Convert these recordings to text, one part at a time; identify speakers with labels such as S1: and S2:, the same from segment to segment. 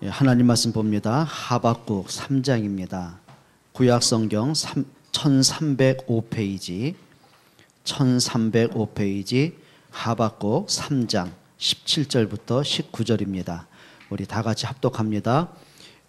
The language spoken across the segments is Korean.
S1: 하나님 말씀 봅니다. 하박국 3장입니다. 구약성경 1305페이지 1305페이지 하박국 3장 17절부터 19절입니다. 우리 다 같이 합독합니다.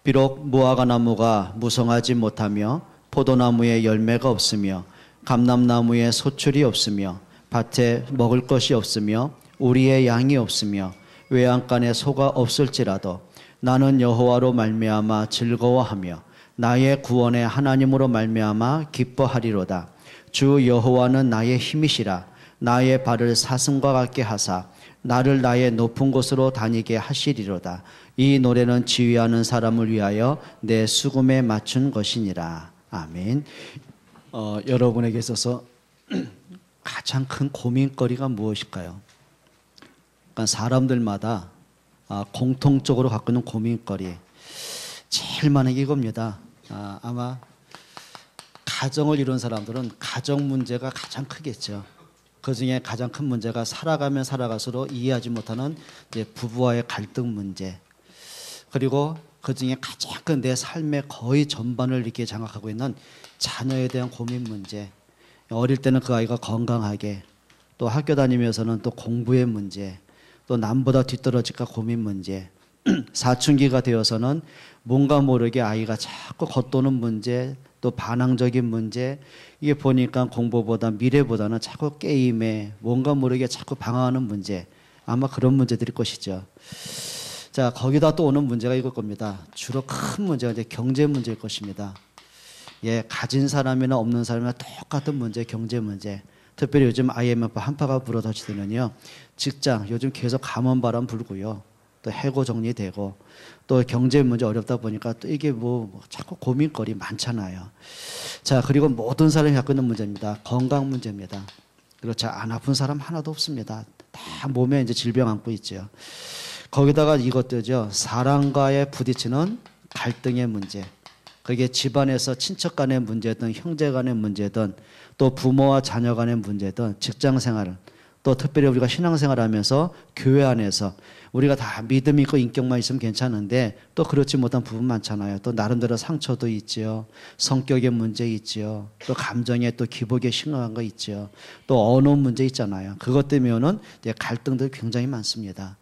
S1: 비록 무화과 나무가 무성하지 못하며 포도나무에 열매가 없으며 감람나무에 소출이 없으며 밭에 먹을 것이 없으며 우리의 양이 없으며 외양간에 소가 없을지라도 나는 여호와로 말미암아 즐거워하며 나의 구원의 하나님으로 말미암아 기뻐하리로다. 주 여호와는 나의 힘이시라. 나의 발을 사슴과 같게 하사 나를 나의 높은 곳으로 다니게 하시리로다. 이 노래는 지휘하는 사람을 위하여 내 수금에 맞춘 것이니라. 아멘. 여러분에게 있어서 가장 큰 고민거리가 무엇일까요? 그러니까 사람들마다 공통적으로 갖고 있는 고민거리 제일 많은 게 이겁니다. 아마 가정을 이룬 사람들은 가정 문제가 가장 크겠죠. 그 중에 가장 큰 문제가 살아가면 살아갈수록 이해하지 못하는 이제 부부와의 갈등 문제, 그리고 그 중에 가장 큰 내 삶의 거의 전반을 이렇게 장악하고 있는 자녀에 대한 고민 문제, 어릴 때는 그 아이가 건강하게, 또 학교 다니면서는 또 공부의 문제, 또 남보다 뒤떨어질까 고민 문제, 사춘기가 되어서는 뭔가 모르게 아이가 자꾸 겉도는 문제, 또 반항적인 문제, 이게 보니까 공부보다 미래보다는 자꾸 게임에 뭔가 모르게 자꾸 방황하는 문제, 아마 그런 문제들일 것이죠. 자, 거기다 또 오는 문제가 이걸 겁니다. 주로 큰 문제가 이제 경제 문제일 것입니다. 예, 가진 사람이나 없는 사람이나 똑같은 문제, 경제 문제. 특별히 요즘 IMF 한파가 불어닥치면요, 직장 요즘 계속 감원바람 불고요, 또 해고 정리되고, 또 경제 문제 어렵다 보니까 또 이게 뭐 자꾸 고민거리 많잖아요. 자, 그리고 모든 사람이 갖고 있는 문제입니다. 건강 문제입니다. 그렇죠. 안 아픈 사람 하나도 없습니다. 다 몸에 이제 질병 안고 있죠. 거기다가 이것도죠, 사람과의 부딪히는 갈등의 문제. 그게 집안에서 친척 간의 문제든 형제 간의 문제든 또 부모와 자녀 간의 문제든 직장 생활, 또 특별히 우리가 신앙생활 하면서 교회 안에서 우리가 다 믿음 있고 인격만 있으면 괜찮은데 또 그렇지 못한 부분 많잖아요. 또 나름대로 상처도 있지요. 성격의 문제 있지요. 또 감정에 또 기복에 심각한 거 있지요. 또 언어 문제 있잖아요. 그것 때문에는 이제 갈등들이 굉장히 많습니다.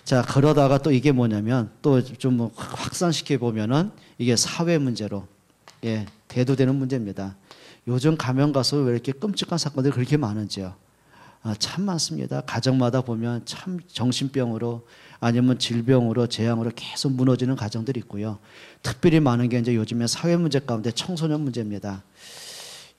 S1: 자, 그러다가 또 이게 뭐냐면 또 좀 확산시켜 보면은 이게 사회 문제로, 예, 대두되는 문제입니다. 요즘 가면 가서 왜 이렇게 끔찍한 사건들이 그렇게 많은지요? 참 많습니다. 가정마다 보면 참 정신병으로 아니면 질병으로 재앙으로 계속 무너지는 가정들이 있고요. 특별히 많은 게 이제 요즘에 사회 문제 가운데 청소년 문제입니다.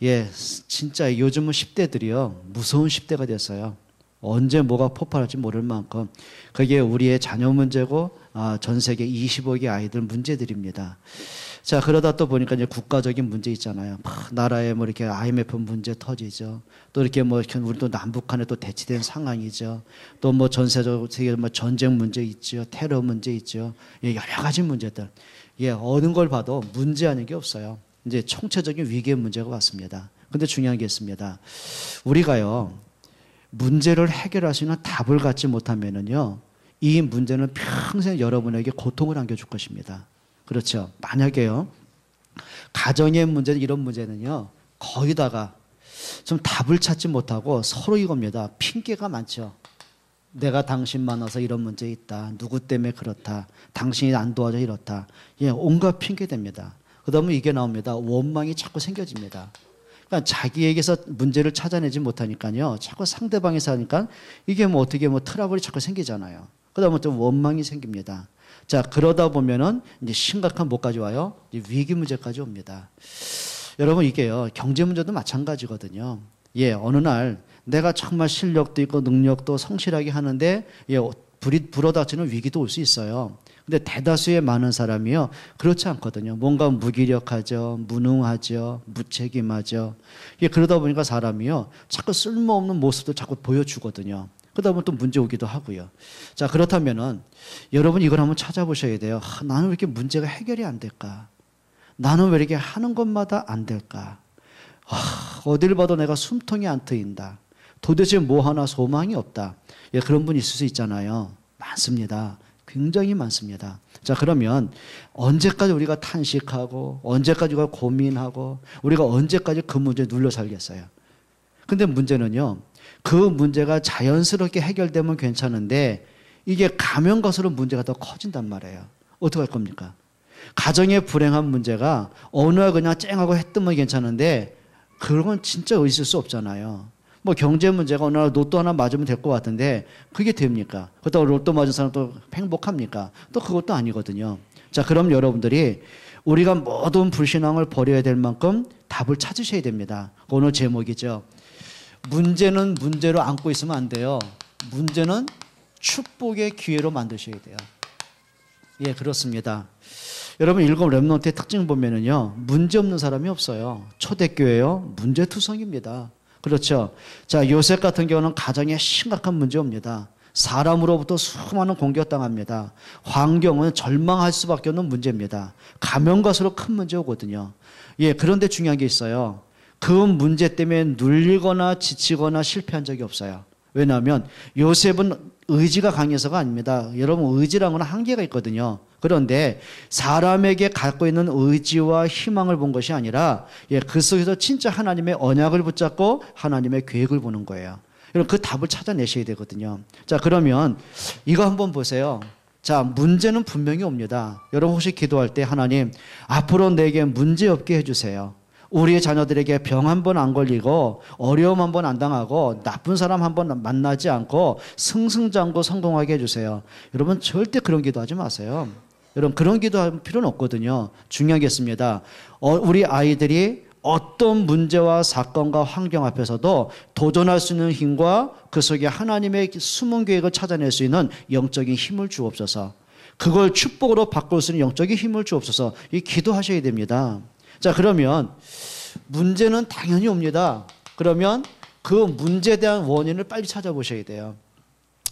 S1: 예, 진짜 요즘은 10대들이요, 무서운 10대가 됐어요. 언제 뭐가 폭발할지 모를 만큼 그게 우리의 자녀 문제고 전 세계 20억의 아이들 문제들입니다. 자, 그러다 또 보니까 이제 국가적인 문제 있잖아요. 나라에 뭐 이렇게 IMF 문제 터지죠. 또 이렇게 뭐 우리 또 남북한에 또 대치된 상황이죠. 또 뭐 전 세계적으로 뭐 전쟁 문제 있죠. 테러 문제 있죠. 예, 여러 가지 문제들. 예, 어느 걸 봐도 문제 아닌 게 없어요. 이제 총체적인 위기의 문제가 왔습니다. 근데 중요한 게 있습니다. 우리가요, 문제를 해결할 수 있는 답을 갖지 못하면은요, 이 문제는 평생 여러분에게 고통을 안겨줄 것입니다. 그렇죠. 만약에요, 가정의 문제, 이런 문제는요, 거기다가 좀 답을 찾지 못하고 서로 이겁니다. 핑계가 많죠. 내가 당신 만나서 이런 문제 있다. 누구 때문에 그렇다. 당신이 안 도와줘 이렇다. 예, 온갖 핑계 됩니다. 그 다음에 이게 나옵니다. 원망이 자꾸 생겨집니다. 그러니까 자기에게서 문제를 찾아내지 못하니까요, 자꾸 상대방에서 하니까 이게 뭐 어떻게 뭐 트러블이 자꾸 생기잖아요. 그다음에 또 원망이 생깁니다. 자, 그러다 보면은 이제 심각한 뭐까지 와요? 이제 위기 문제까지 옵니다. 여러분, 이게요, 경제 문제도 마찬가지거든요. 예, 어느 날 내가 정말 실력도 있고 능력도 성실하게 하는데, 예, 불이 불어닥치는 위기도 올 수 있어요. 근데 대다수의 많은 사람이요, 그렇지 않거든요. 뭔가 무기력하죠, 무능하죠, 무책임하죠. 예, 그러다 보니까 사람이요, 자꾸 쓸모없는 모습도 자꾸 보여주거든요. 그러다 보면 또 문제 오기도 하고요. 자, 그렇다면은 여러분 이걸 한번 찾아보셔야 돼요. 나는 왜 이렇게 문제가 해결이 안 될까? 나는 왜 이렇게 하는 것마다 안 될까? 어딜 봐도 내가 숨통이 안 트인다. 도대체 뭐 하나 소망이 없다. 예, 그런 분 있을 수 있잖아요. 많습니다. 굉장히 많습니다. 자, 그러면 언제까지 우리가 탄식하고 언제까지 우리가 고민하고 우리가 언제까지 그 문제에 눌려 살겠어요? 근데 문제는요, 그 문제가 자연스럽게 해결되면 괜찮은데 이게 가면 갈수록 문제가 더 커진단 말이에요. 어떻게 할 겁니까? 가정의 불행한 문제가 어느 날 그냥 쨍하고 해 뜨면 괜찮은데 그런 건 진짜 있을 수 없잖아요. 뭐 경제 문제가 어느 날 로또 하나 맞으면 될 것 같은데 그게 됩니까? 그렇다고 로또 맞은 사람 또 행복합니까? 또 그것도 아니거든요. 자, 그럼 여러분들이 우리가 모든 불신앙을 버려야 될 만큼 답을 찾으셔야 됩니다. 오늘 제목이죠. 문제는 문제로 안고 있으면 안 돼요. 문제는 축복의 기회로 만드셔야 돼요. 예, 그렇습니다. 여러분, 일곱 렘넌트의 특징 보면은요, 문제 없는 사람이 없어요. 초대교회요, 문제투성입니다. 그렇죠. 자, 요셉 같은 경우는 가정에 심각한 문제 옵니다. 사람으로부터 수많은 공격당합니다. 환경은 절망할 수밖에 없는 문제입니다. 가면 갈수록 큰 문제 오거든요. 예, 그런데 중요한 게 있어요. 그 문제 때문에 눌리거나 지치거나 실패한 적이 없어요. 왜냐하면 요셉은 의지가 강해서가 아닙니다. 여러분, 의지라는 건 한계가 있거든요. 그런데 사람에게 갖고 있는 의지와 희망을 본 것이 아니라 그 속에서 진짜 하나님의 언약을 붙잡고 하나님의 계획을 보는 거예요. 여러분, 그 답을 찾아내셔야 되거든요. 자, 그러면 이거 한번 보세요. 자, 문제는 분명히 옵니다. 여러분, 혹시 기도할 때 하나님, 앞으로 내게 문제 없게 해주세요. 우리의 자녀들에게 병 한 번 안 걸리고 어려움 한 번 안 당하고 나쁜 사람 한 번 만나지 않고 승승장구 성공하게 해주세요. 여러분, 절대 그런 기도하지 마세요. 여러분, 그런 기도할 필요는 없거든요. 중요한 게 있습니다. 우리 아이들이 어떤 문제와 사건과 환경 앞에서도 도전할 수 있는 힘과 그 속에 하나님의 숨은 계획을 찾아낼 수 있는 영적인 힘을 주옵소서. 그걸 축복으로 바꿀 수 있는 영적인 힘을 주옵소서. 이 기도하셔야 됩니다. 자, 그러면 문제는 당연히 옵니다. 그러면 그 문제에 대한 원인을 빨리 찾아보셔야 돼요.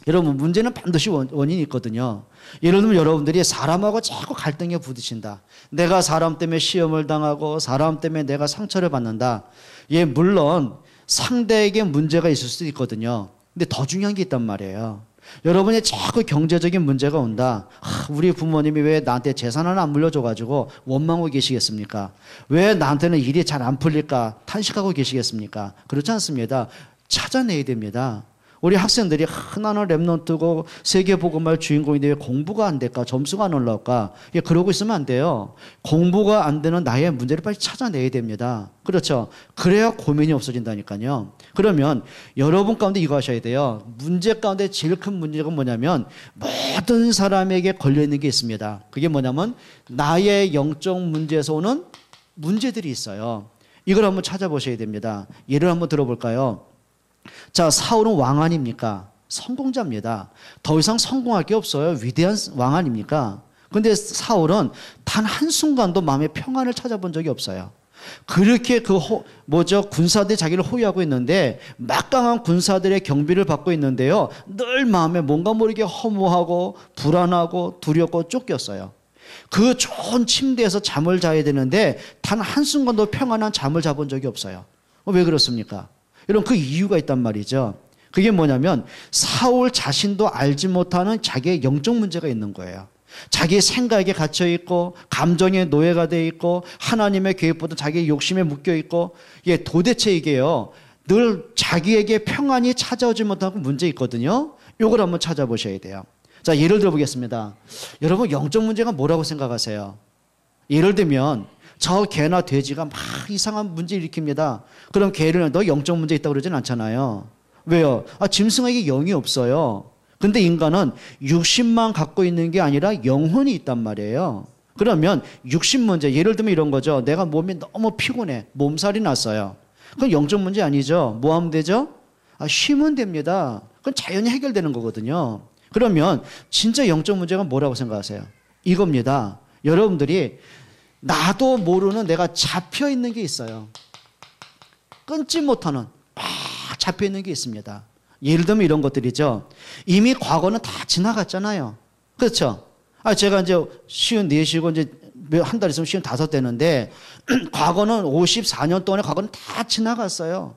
S1: 여러분, 문제는 반드시 원인이 있거든요. 예를 들면 여러분들이 사람하고 자꾸 갈등에 부딪힌다. 내가 사람 때문에 시험을 당하고 사람 때문에 내가 상처를 받는다. 예, 물론 상대에게 문제가 있을 수도 있거든요. 근데 더 중요한 게 있단 말이에요. 여러분이 자꾸 경제적인 문제가 온다. 우리 부모님이 왜 나한테 재산 하나 안 물려줘가지고 원망하고 계시겠습니까? 왜 나한테는 일이 잘 안 풀릴까 탄식하고 계시겠습니까? 그렇지 않습니다. 찾아내야 됩니다. 우리 학생들이 나는 렘넌트고 세계복음화의 주인공인데 왜 공부가 안 될까? 점수가 안 올라올까? 그러고 있으면 안 돼요. 공부가 안 되는 나의 문제를 빨리 찾아내야 됩니다. 그렇죠? 그래야 고민이 없어진다니까요. 그러면 여러분 가운데 이거 하셔야 돼요. 문제 가운데 제일 큰 문제가 뭐냐면 모든 사람에게 걸려있는 게 있습니다. 그게 뭐냐면 나의 영적 문제에서 오는 문제들이 있어요. 이걸 한번 찾아보셔야 됩니다. 예를 한번 들어볼까요? 자, 사울은 왕 아닙니까? 성공자입니다. 더 이상 성공할 게 없어요. 위대한 왕 아닙니까? 근데 사울은 단 한순간도 마음의 평안을 찾아본 적이 없어요. 그렇게 군사들이 자기를 호위하고 있는데 막강한 군사들의 경비를 받고 있는데요. 늘 마음에 뭔가 모르게 허무하고 불안하고 두렵고 쫓겼어요. 그 좋은 침대에서 잠을 자야 되는데 단 한순간도 평안한 잠을 자본 적이 없어요. 왜 그렇습니까? 여러분, 그 이유가 있단 말이죠. 그게 뭐냐면 사울 자신도 알지 못하는 자기의 영적 문제가 있는 거예요. 자기의 생각에 갇혀 있고 감정의 노예가 돼 있고 하나님의 계획보다 자기의 욕심에 묶여 있고 도대체 이게요. 늘 자기에게 평안이 찾아오지 못하고 문제 있거든요. 이걸 한번 찾아보셔야 돼요. 자, 예를 들어보겠습니다. 여러분, 영적 문제가 뭐라고 생각하세요? 예를 들면 저 개나 돼지가 막 이상한 문제 일으킵니다. 그럼 개를 너 영적 문제 있다고 그러진 않잖아요. 왜요? 짐승에게 영이 없어요. 근데 인간은 육신만 갖고 있는 게 아니라 영혼이 있단 말이에요. 그러면 육신 문제, 예를 들면 이런 거죠. 내가 몸이 너무 피곤해. 몸살이 났어요. 그건 영적 문제 아니죠. 뭐 하면 되죠? 쉬면 됩니다. 그건 자연히 해결되는 거거든요. 그러면 진짜 영적 문제가 뭐라고 생각하세요? 이겁니다. 여러분들이 나도 모르는 내가 잡혀 있는 게 있어요. 끊지 못하는 막 잡혀 있는 게 있습니다. 예를 들면 이런 것들이죠. 이미 과거는 다 지나갔잖아요. 그렇죠? 제가 이제 시은 4시고 이제 한 달 있으면 시은 5 되는데 과거는 54년 동안의 과거는 다 지나갔어요.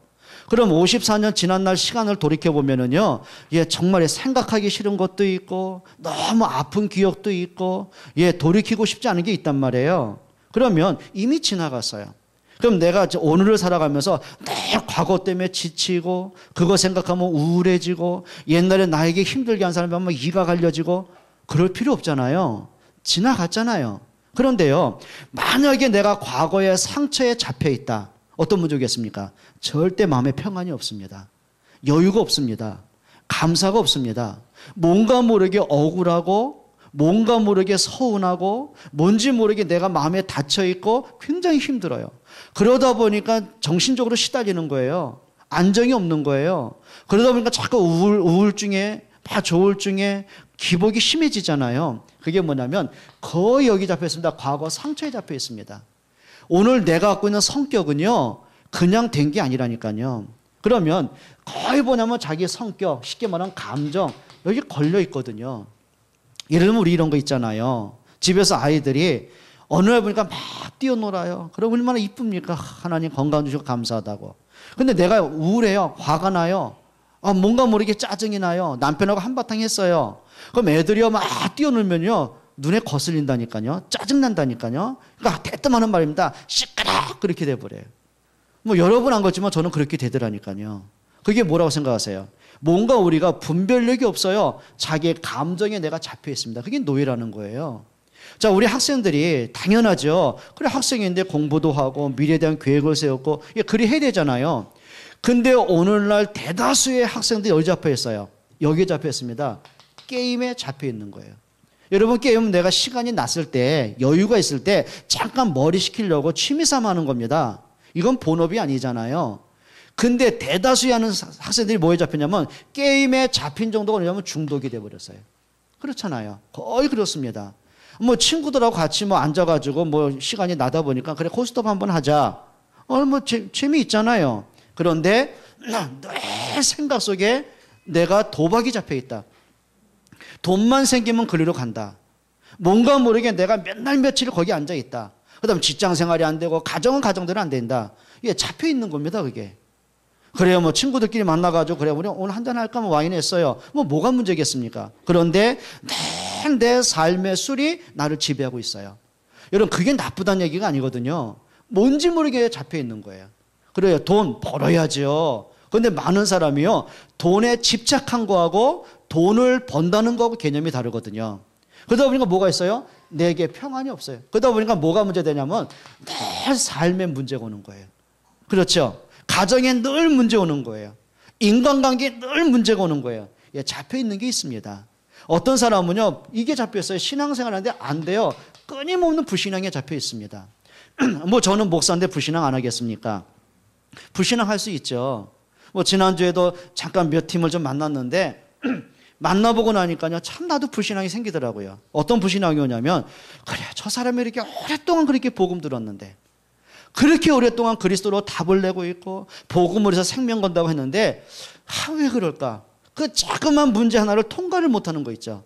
S1: 그럼 54년 지난 날 시간을 돌이켜보면은요, 정말 생각하기 싫은 것도 있고, 너무 아픈 기억도 있고, 돌이키고 싶지 않은 게 있단 말이에요. 그러면 이미 지나갔어요. 그럼 내가 오늘을 살아가면서 늘 과거 때문에 지치고, 그거 생각하면 우울해지고, 옛날에 나에게 힘들게 한 사람이 막 이가 갈려지고, 그럴 필요 없잖아요. 지나갔잖아요. 그런데요, 만약에 내가 과거의 상처에 잡혀 있다. 어떤 문제겠습니까? 절대 마음에 평안이 없습니다. 여유가 없습니다. 감사가 없습니다. 뭔가 모르게 억울하고, 뭔가 모르게 서운하고, 뭔지 모르게 내가 마음에 닫혀있고 굉장히 힘들어요. 그러다 보니까 정신적으로 시달리는 거예요. 안정이 없는 거예요. 그러다 보니까 자꾸 우울증에, 조울증에 기복이 심해지잖아요. 그게 뭐냐면 거의 여기 잡혀 있습니다. 과거 상처에 잡혀 있습니다. 오늘 내가 갖고 있는 성격은요, 그냥 된 게 아니라니까요. 그러면 거의 뭐냐면 자기 성격, 쉽게 말하면 감정, 여기 걸려 있거든요. 예를 들면 우리 이런 거 있잖아요. 집에서 아이들이 어느 날 보니까 막 뛰어놀아요. 그럼 얼마나 이쁩니까? 하나님 건강 주시고 감사하다고. 근데 내가 우울해요. 화가 나요. 뭔가 모르게 짜증이 나요. 남편하고 한바탕 했어요. 그럼 애들이요 막 뛰어놀면요 눈에 거슬린다니까요. 짜증난다니까요. 그러니까 대뜸 하는 말입니다. 시끄러! 그렇게 돼버려요. 뭐 여러분 안 그렇지만 저는 그렇게 되더라니까요. 그게 뭐라고 생각하세요? 뭔가 우리가 분별력이 없어요. 자기의 감정에 내가 잡혀 있습니다. 그게 노예라는 거예요. 자, 우리 학생들이 당연하죠. 그래, 학생인데 공부도 하고 미래에 대한 계획을 세웠고 그리 해야 되잖아요. 근데 오늘날 대다수의 학생들이 어디 잡혀 있어요? 여기에 잡혀 있습니다. 게임에 잡혀 있는 거예요. 여러분, 게임은 내가 시간이 났을 때, 여유가 있을 때 잠깐 머리 식히려고 취미 삼아 하는 겁니다. 이건 본업이 아니잖아요. 근데 대다수의 하는 학생들이 뭐에 잡혔냐면 게임에 잡힌 정도가 뭐냐면 중독이 돼버렸어요. 그렇잖아요. 거의 그렇습니다. 뭐 친구들하고 같이 뭐 앉아가지고 뭐 시간이 나다 보니까 그래 고스톱 한번 하자. 뭐 재미있잖아요. 그런데 내 생각 속에 내가 도박이 잡혀 있다. 돈만 생기면 그리로 간다. 뭔가 모르게 내가 몇 날 며칠 거기 앉아 있다. 그 다음 직장 생활이 안 되고 가정은 가정대로 안 된다. 이게 잡혀 있는 겁니다, 그게. 그래요, 뭐 친구들끼리 만나가지고 그래 우리 오늘 한잔 할까 뭐 와인 했어요. 뭐가 문제겠습니까? 그런데 내 삶의 술이 나를 지배하고 있어요. 여러분, 그게 나쁘다는 얘기가 아니거든요. 뭔지 모르게 잡혀 있는 거예요. 그래요, 돈 벌어야죠. 그런데 많은 사람이요 돈에 집착한 거하고 돈을 번다는 거하고 개념이 다르거든요. 그러다 보니까 뭐가 있어요? 내게 평안이 없어요. 그러다 보니까 뭐가 문제되냐면 늘 삶에 문제가 오는 거예요. 그렇죠? 가정에 늘 문제 오는 거예요. 인간관계에 늘 문제가 오는 거예요. 잡혀 있는 게 있습니다. 어떤 사람은요 이게 잡혀 있어요. 신앙생활 하는데 안 돼요. 끊임없는 불신앙에 잡혀 있습니다. 뭐 저는 목사인데 불신앙 안 하겠습니까? 불신앙 할 수 있죠. 뭐 지난주에도 잠깐 몇 팀을 좀 만났는데 만나보고 나니까요 참 나도 불신앙이 생기더라고요. 어떤 불신앙이 오냐면 그래 저 사람이 이렇게 오랫동안 그렇게 복음 들었는데 그렇게 오랫동안 그리스도로 답을 내고 있고 복음을 해서 생명 건다고 했는데 왜 그럴까? 그 자그만 문제 하나를 통과를 못하는 거 있죠.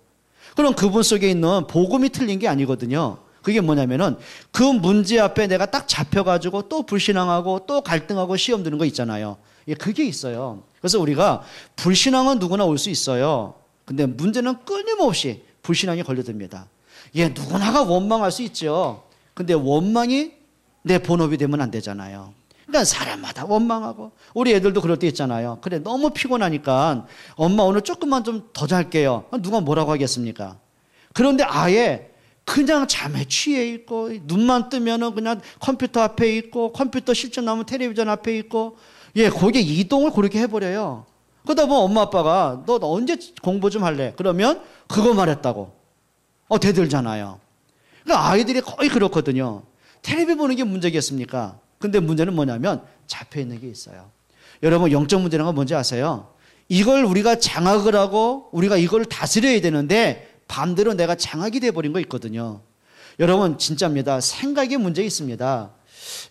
S1: 그럼 그분 속에 있는 복음이 틀린 게 아니거든요. 그게 뭐냐면은 그 문제 앞에 내가 딱 잡혀가지고 또 불신앙하고 또 갈등하고 시험 드는 거 있잖아요. 그게 있어요. 그래서 우리가 불신앙은 누구나 올 수 있어요. 근데 문제는 끊임없이 불신앙이 걸려듭니다. 누구나가 원망할 수 있죠. 근데 원망이 내 본업이 되면 안 되잖아요. 그러니까 사람마다 원망하고 우리 애들도 그럴 때 있잖아요. 그래 너무 피곤하니까 엄마 오늘 조금만 좀 더 잘게요. 누가 뭐라고 하겠습니까? 그런데 아예 그냥 잠에 취해 있고 눈만 뜨면은 그냥 컴퓨터 앞에 있고 컴퓨터 실전 나오면 텔레비전 앞에 있고 거기에 이동을 그렇게 해버려요. 그러다 보면 엄마 아빠가 너 언제 공부 좀 할래? 그러면 그거 말했다고 대들잖아요. 그러니까 아이들이 거의 그렇거든요. 텔레비 보는 게 문제겠습니까? 근데 문제는 뭐냐면 잡혀 있는 게 있어요. 여러분 영적 문제라는 건 뭔지 아세요? 이걸 우리가 장악을 하고 우리가 이걸 다스려야 되는데 반대로 내가 장악이 돼버린 거 있거든요. 여러분 진짜입니다. 생각에 문제 있습니다.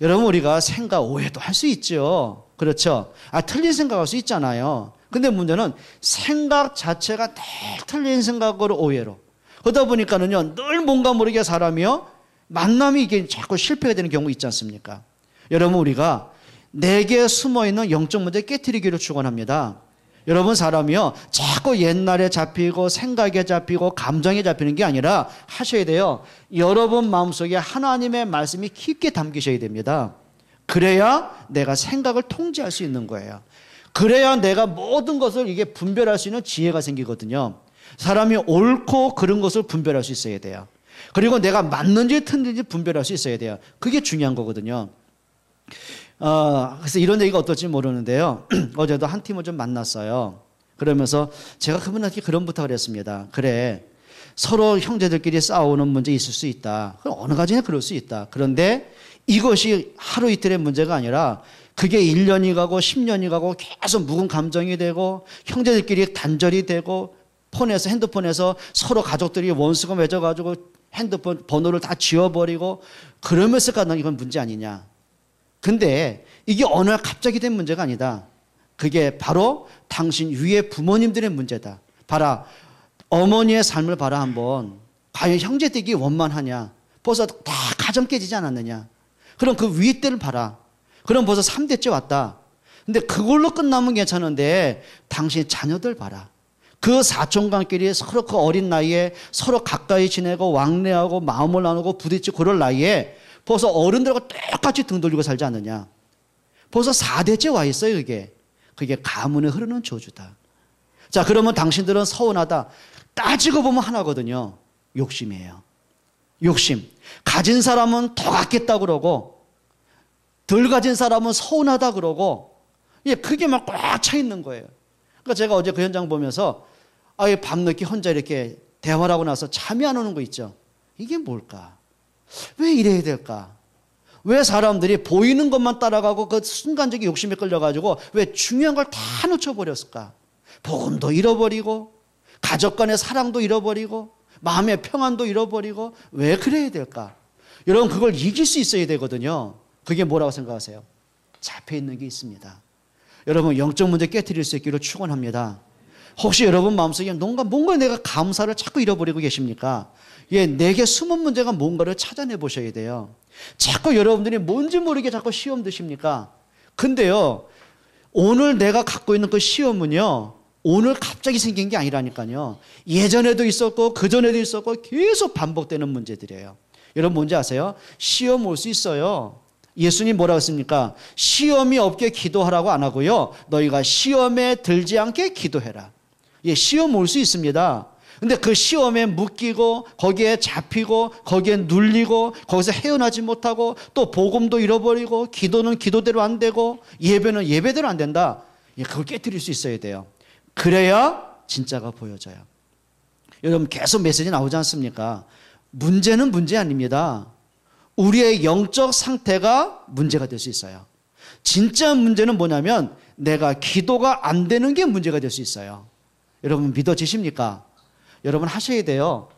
S1: 여러분 우리가 생각 오해도 할 수 있죠. 그렇죠? 틀린 생각할 수 있잖아요. 근데 문제는 생각 자체가 늘 틀린 생각으로 오해로. 그러다 보니까는요 늘 뭔가 모르게 사람이요 만남이 이게 자꾸 실패가 되는 경우 있지 않습니까? 여러분 우리가 내게 숨어있는 영적 문제 깨트리기를 축원합니다. 여러분, 사람이요 자꾸 옛날에 잡히고 생각에 잡히고 감정에 잡히는 게 아니라 하셔야 돼요. 여러분 마음속에 하나님의 말씀이 깊게 담기셔야 됩니다. 그래야 내가 생각을 통제할 수 있는 거예요. 그래야 내가 모든 것을 이게 분별할 수 있는 지혜가 생기거든요. 사람이 옳고 그른 것을 분별할 수 있어야 돼요. 그리고 내가 맞는지 틀린지 분별할 수 있어야 돼요. 그게 중요한 거거든요. 그래서 이런 얘기가 어떨지 모르는데요. 어제도 한 팀을 좀 만났어요. 그러면서 제가 그분한테 그런 부탁을 했습니다. 그래, 서로 형제들끼리 싸우는 문제 있을 수 있다. 어느 가지나 그럴 수 있다. 그런데 이것이 하루 이틀의 문제가 아니라 그게 1년이 가고 10년이 가고 계속 묵은 감정이 되고 형제들끼리 단절이 되고 핸드폰에서 서로 가족들이 원수가 맺어가지고 핸드폰 번호를 다 지워버리고 그러면서 가는 이건 문제 아니냐. 근데 이게 어느 날 갑자기 된 문제가 아니다. 그게 바로 당신 위에 부모님들의 문제다. 봐라, 어머니의 삶을 봐라 한번. 과연 형제들이 원만하냐. 벌써 다 가정 깨지지 않았느냐. 그럼 그 위에 때를 봐라. 그럼 벌써 3대째 왔다. 근데 그걸로 끝나면 괜찮은데 당신 자녀들 봐라. 그 사촌간끼리 서로 그 어린 나이에 서로 가까이 지내고 왕래하고 마음을 나누고 부딪히고 그럴 나이에 벌써 어른들하고 똑같이 등 돌리고 살지 않느냐. 벌써 4대째 와 있어요. 그게 가문에 흐르는 저주다. 자, 그러면 당신들은 서운하다. 따지고 보면 하나거든요. 욕심이에요. 욕심. 가진 사람은 더 갖겠다 그러고 덜 가진 사람은 서운하다 그러고 그게 막 꽉 차 있는 거예요. 그러니까 제가 어제 그 현장 보면서 밤늦게 혼자 이렇게 대화를 하고 나서 잠이 안 오는 거 있죠. 이게 뭘까? 왜 이래야 될까? 왜 사람들이 보이는 것만 따라가고 그 순간적인 욕심에 끌려가지고 왜 중요한 걸 다 놓쳐버렸을까? 복음도 잃어버리고 가족 간의 사랑도 잃어버리고 마음의 평안도 잃어버리고 왜 그래야 될까? 여러분, 그걸 이길 수 있어야 되거든요. 그게 뭐라고 생각하세요? 잡혀있는 게 있습니다. 여러분, 영적 문제 깨트릴 수 있기를 축원합니다. 혹시 여러분 마음속에 뭔가 내가 감사를 자꾸 잃어버리고 계십니까? 내게 숨은 문제가 뭔가를 찾아내 보셔야 돼요. 자꾸 여러분들이 뭔지 모르게 자꾸 시험 드십니까? 근데요, 오늘 내가 갖고 있는 그 시험은요, 오늘 갑자기 생긴 게 아니라니까요. 예전에도 있었고 그전에도 있었고 계속 반복되는 문제들이에요. 여러분 뭔지 아세요? 시험 올 수 있어요. 예수님 뭐라고 했습니까? 시험이 없게 기도하라고 안 하고요. 너희가 시험에 들지 않게 기도해라. 시험 올 수 있습니다. 근데 그 시험에 묶이고 거기에 잡히고 거기에 눌리고 거기서 헤어나지 못하고 또 복음도 잃어버리고 기도는 기도대로 안 되고 예배는 예배대로 안 된다. 그걸 깨트릴 수 있어야 돼요. 그래야 진짜가 보여져요. 여러분 계속 메시지 나오지 않습니까? 문제는 문제 아닙니다. 우리의 영적 상태가 문제가 될 수 있어요. 진짜 문제는 뭐냐면 내가 기도가 안 되는 게 문제가 될 수 있어요. 여러분 믿어지십니까? 여러분 하셔야 돼요.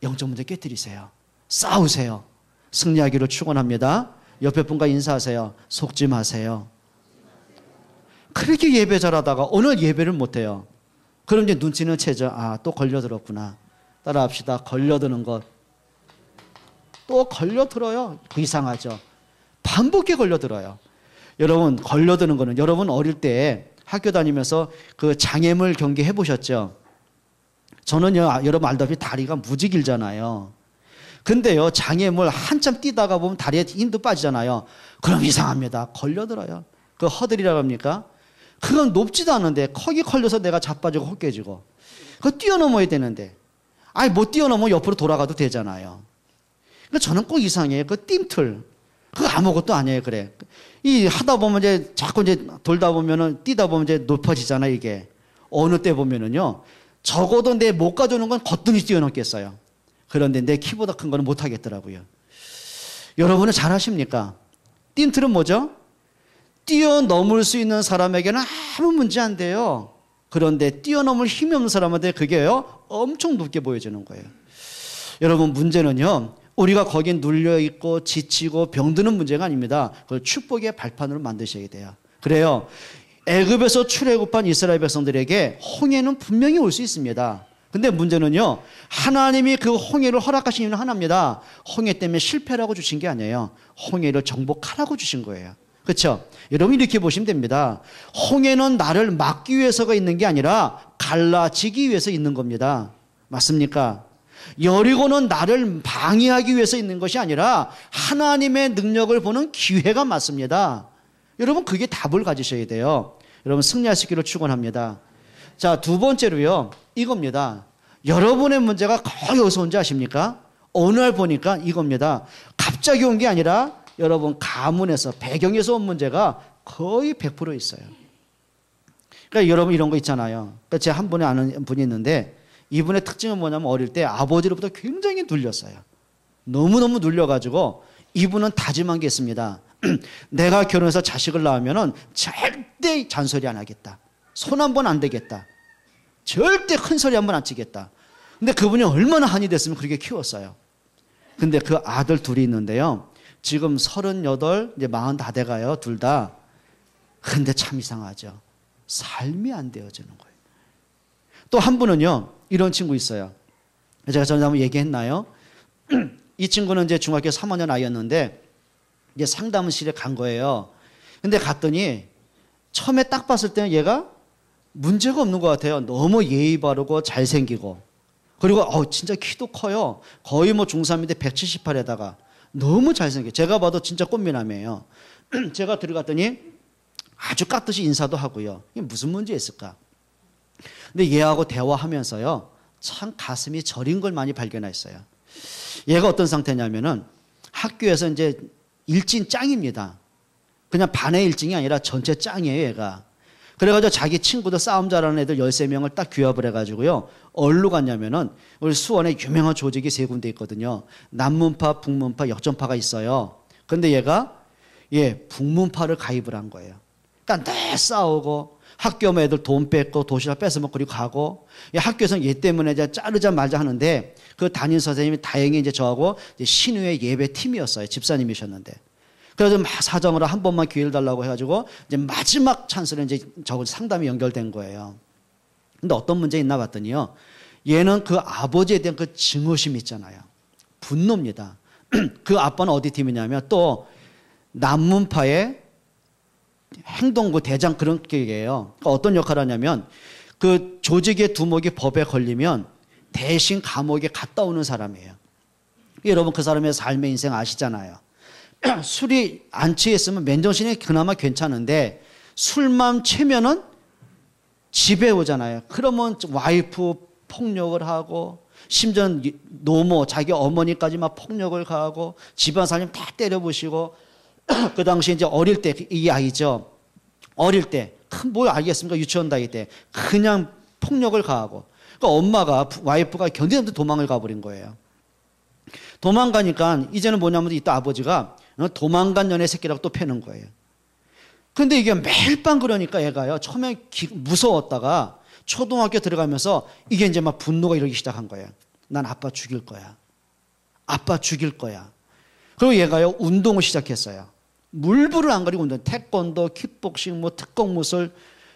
S1: 영적 문제 깨뜨리세요. 싸우세요. 승리하기를 축원합니다. 옆에 분과 인사하세요. 속지 마세요. 그렇게 예배 잘하다가 오늘 예배를 못해요. 그럼 이제 눈치는 채죠. 또 걸려들었구나. 따라합시다. 걸려드는 것. 또 걸려들어요. 이상하죠. 반복해 걸려들어요. 여러분 걸려드는 거는 여러분 어릴 때 학교 다니면서 그 장애물 경기 해보셨죠? 저는요, 여러분 알다시피 다리가 무지 길잖아요. 근데요, 장애물 한참 뛰다가 보면 다리에 힘도 빠지잖아요. 그럼 이상합니다. 걸려들어요. 그 허들이라고 합니까? 그건 높지도 않은데 거기 걸려서 내가 자빠지고 헛개지고 그거 뛰어넘어야 되는데 못 뛰어넘으면 옆으로 돌아가도 되잖아요. 그러니까 저는 꼭 이상해요. 그 띵틀 그거 아무것도 아니에요. 그래. 하다 보면 이제 자꾸 이제 돌다 보면은 뛰다 보면 이제 높아지잖아요. 이게 어느 때 보면은요. 적어도 내 못 가져오는 건 거뜬히 뛰어넘겠어요. 그런데 내 키보다 큰 거는 못 하겠더라고요. 여러분은 잘 하십니까? 띵틀은 뭐죠? 뛰어넘을 수 있는 사람에게는 아무 문제 안 돼요. 그런데 뛰어넘을 힘이 없는 사람한테 그게요 엄청 높게 보여지는 거예요. 여러분 문제는요, 우리가 거기에 눌려있고 지치고 병드는 문제가 아닙니다. 그걸 축복의 발판으로 만드셔야 돼요. 그래요, 애굽에서 출애굽한 이스라엘 백성들에게 홍해는 분명히 올 수 있습니다. 근데 문제는요, 하나님이 그 홍해를 허락하신 이유는 하나입니다. 홍해 때문에 실패라고 주신 게 아니에요. 홍해를 정복하라고 주신 거예요. 그렇죠? 여러분 이렇게 보시면 됩니다. 홍해는 나를 막기 위해서가 있는 게 아니라 갈라지기 위해서 있는 겁니다. 맞습니까? 여리고는 나를 방해하기 위해서 있는 것이 아니라 하나님의 능력을 보는 기회가 맞습니다. 여러분 그게 답을 가지셔야 돼요. 여러분 승리할 수 있기를 축원합니다. 자, 두 번째로요. 이겁니다. 여러분의 문제가 거의 어디서 온지 아십니까? 어느 날 보니까 이겁니다. 갑자기 온 게 아니라 여러분 가문에서 배경에서 온 문제가 거의 100% 있어요. 그러니까 여러분 이런 거 있잖아요. 그러니까 제가 한 분이 아는 분이 있는데 이분의 특징은 뭐냐면 어릴 때 아버지로부터 굉장히 눌렸어요. 너무너무 눌려가지고 이분은 다짐한 게 있습니다. 내가 결혼해서 자식을 낳으면 절대 잔소리 안 하겠다. 손 한 번 안 대겠다. 절대 큰 소리 한 번 안 치겠다. 근데 그분이 얼마나 한이 됐으면 그렇게 키웠어요. 근데 그 아들 둘이 있는데요. 지금 38, 이제 40 다 돼가요. 둘 다. 근데 참 이상하죠. 삶이 안 되어지는 거예요. 또 한 분은요. 이런 친구 있어요. 제가 전에 한번 얘기했나요? 이 친구는 이제 중학교 3학년 아이였는데 이제 상담실에 간 거예요. 근데 갔더니 처음에 딱 봤을 때는 얘가 문제가 없는 것 같아요. 너무 예의 바르고 잘생기고 그리고 진짜 키도 커요. 거의 뭐 중3인데 178에다가 너무 잘생겨요. 제가 봐도 진짜 꽃미남이에요. 제가 들어갔더니 아주 깍듯이 인사도 하고요. 이게 무슨 문제 있을까? 근데 얘하고 대화하면서요. 참 가슴이 저린 걸 많이 발견했어요. 얘가 어떤 상태냐면은 학교에서 이제 일진 짱입니다. 그냥 반의 일진이 아니라 전체 짱이에요, 얘가. 그래가지고 자기 친구들 싸움 잘하는 애들 13명을 딱 규합을 해가지고요. 어디로 갔냐면은 우리 수원에 유명한 조직이 3군데 있거든요. 남문파, 북문파, 역전파가 있어요. 근데 얘가 북문파를 가입을 한 거예요. 그러니까 늘 싸우고 학교 오면 애들 돈 뺏고 도시락 뺏어먹고 그리고 가고 학교에서는 얘 때문에 이제 자르자 말자 하는데 그 담임 선생님이 다행히 이제 저하고 이제 신우의 예배 팀이었어요. 집사님이셨는데. 그래서 막 사정으로 한 번만 기회를 달라고 해가지고 이제 마지막 찬스로 이제 저 상담이 연결된 거예요. 근데 어떤 문제 있나 봤더니요. 얘는 그 아버지에 대한 그 증오심 있잖아요. 분노입니다. 그 아빠는 어디 팀이냐면 또 남문파의 행동부 대장 그런 게예요. 그러니까 어떤 역할을 하냐면 그 조직의 두목이 법에 걸리면 대신 감옥에 갔다 오는 사람이에요. 여러분 그 사람의 삶의 인생 아시잖아요. 술이 안 취했으면 맨정신이 그나마 괜찮은데 술만 취면은 집에 오잖아요. 그러면 와이프 폭력을 하고 심지어 노모 자기 어머니까지 막 폭력을 가하고 집안 사람 다 때려부시고 그 당시 이제 어릴 때 이 아이죠. 어릴 때 큰 뭘 알겠습니까? 유치원 다닐 때 그냥 폭력을 가하고 그러니까 엄마가 와이프가 견디는데 도망을 가버린 거예요. 도망가니까 이제는 뭐냐면 이따 아버지가 도망간 년의 새끼라고 또 패는 거예요. 근데 이게 매일 밤 그러니까 얘가요. 처음에 무서웠다가 초등학교 들어가면서 이게 이제 막 분노가 이러기 시작한 거예요. 난 아빠 죽일 거야. 아빠 죽일 거야. 그리고 얘가요. 운동을 시작했어요. 물불을 안 가리고 운동. 태권도, 킥복싱, 뭐 특공무술.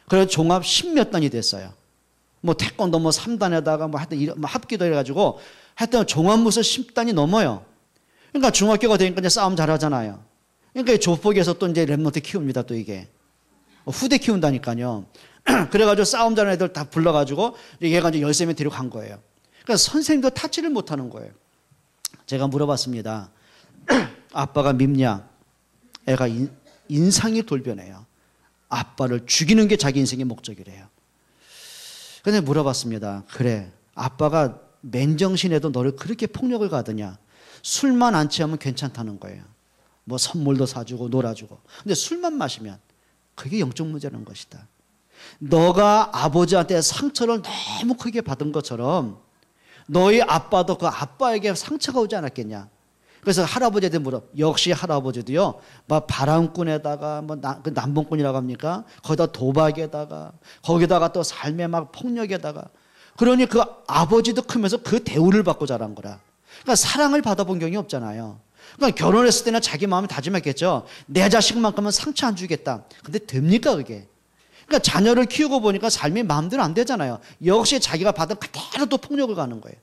S1: 그래서 종합 10몇 단이 됐어요. 뭐 태권도 뭐 3단에다가 뭐 하여튼 뭐 합기도 해가지고 하여튼 종합무술 10단이 넘어요. 그러니까 중학교가 되니까 이제 싸움 잘하잖아요. 그러니까 조폭에서 또 이제 랩런트 키웁니다. 또 이게 후대 키운다니까요. 그래가지고 싸움 잘하는 애들 다 불러가지고 얘가 이제 13명 데려간 거예요. 그러니까 선생님도 타치를 못하는 거예요. 제가 물어봤습니다. 아빠가 밉냐? 애가 인상이 돌변해요. 아빠를 죽이는 게 자기 인생의 목적이래요. 근데 물어봤습니다. 그래, 아빠가 맨정신에도 너를 그렇게 폭력을 가더냐? 술만 안 취하면 괜찮다는 거예요. 뭐 선물도 사주고 놀아주고. 근데 술만 마시면 그게 영적 문제라는 것이다. 너가 아버지한테 상처를 너무 크게 받은 것처럼 너희 아빠도 그 아빠에게 상처가 오지 않았겠냐? 그래서 할아버지한테 물어. 역시 할아버지도요, 막 바람꾼에다가, 뭐, 그 남봉꾼이라고 합니까? 거기다 도박에다가, 거기다가 또 삶의 막 폭력에다가. 그러니 그 아버지도 크면서 그 대우를 받고 자란 거라. 그러니까 사랑을 받아본 경이 없잖아요. 그러니까 결혼했을 때는 자기 마음을 다짐했겠죠. 내 자식만큼은 상처 안 주겠다. 근데 됩니까, 그게? 그러니까 자녀를 키우고 보니까 삶이 마음대로 안 되잖아요. 역시 자기가 받은 그대로 또 폭력을 가는 거예요.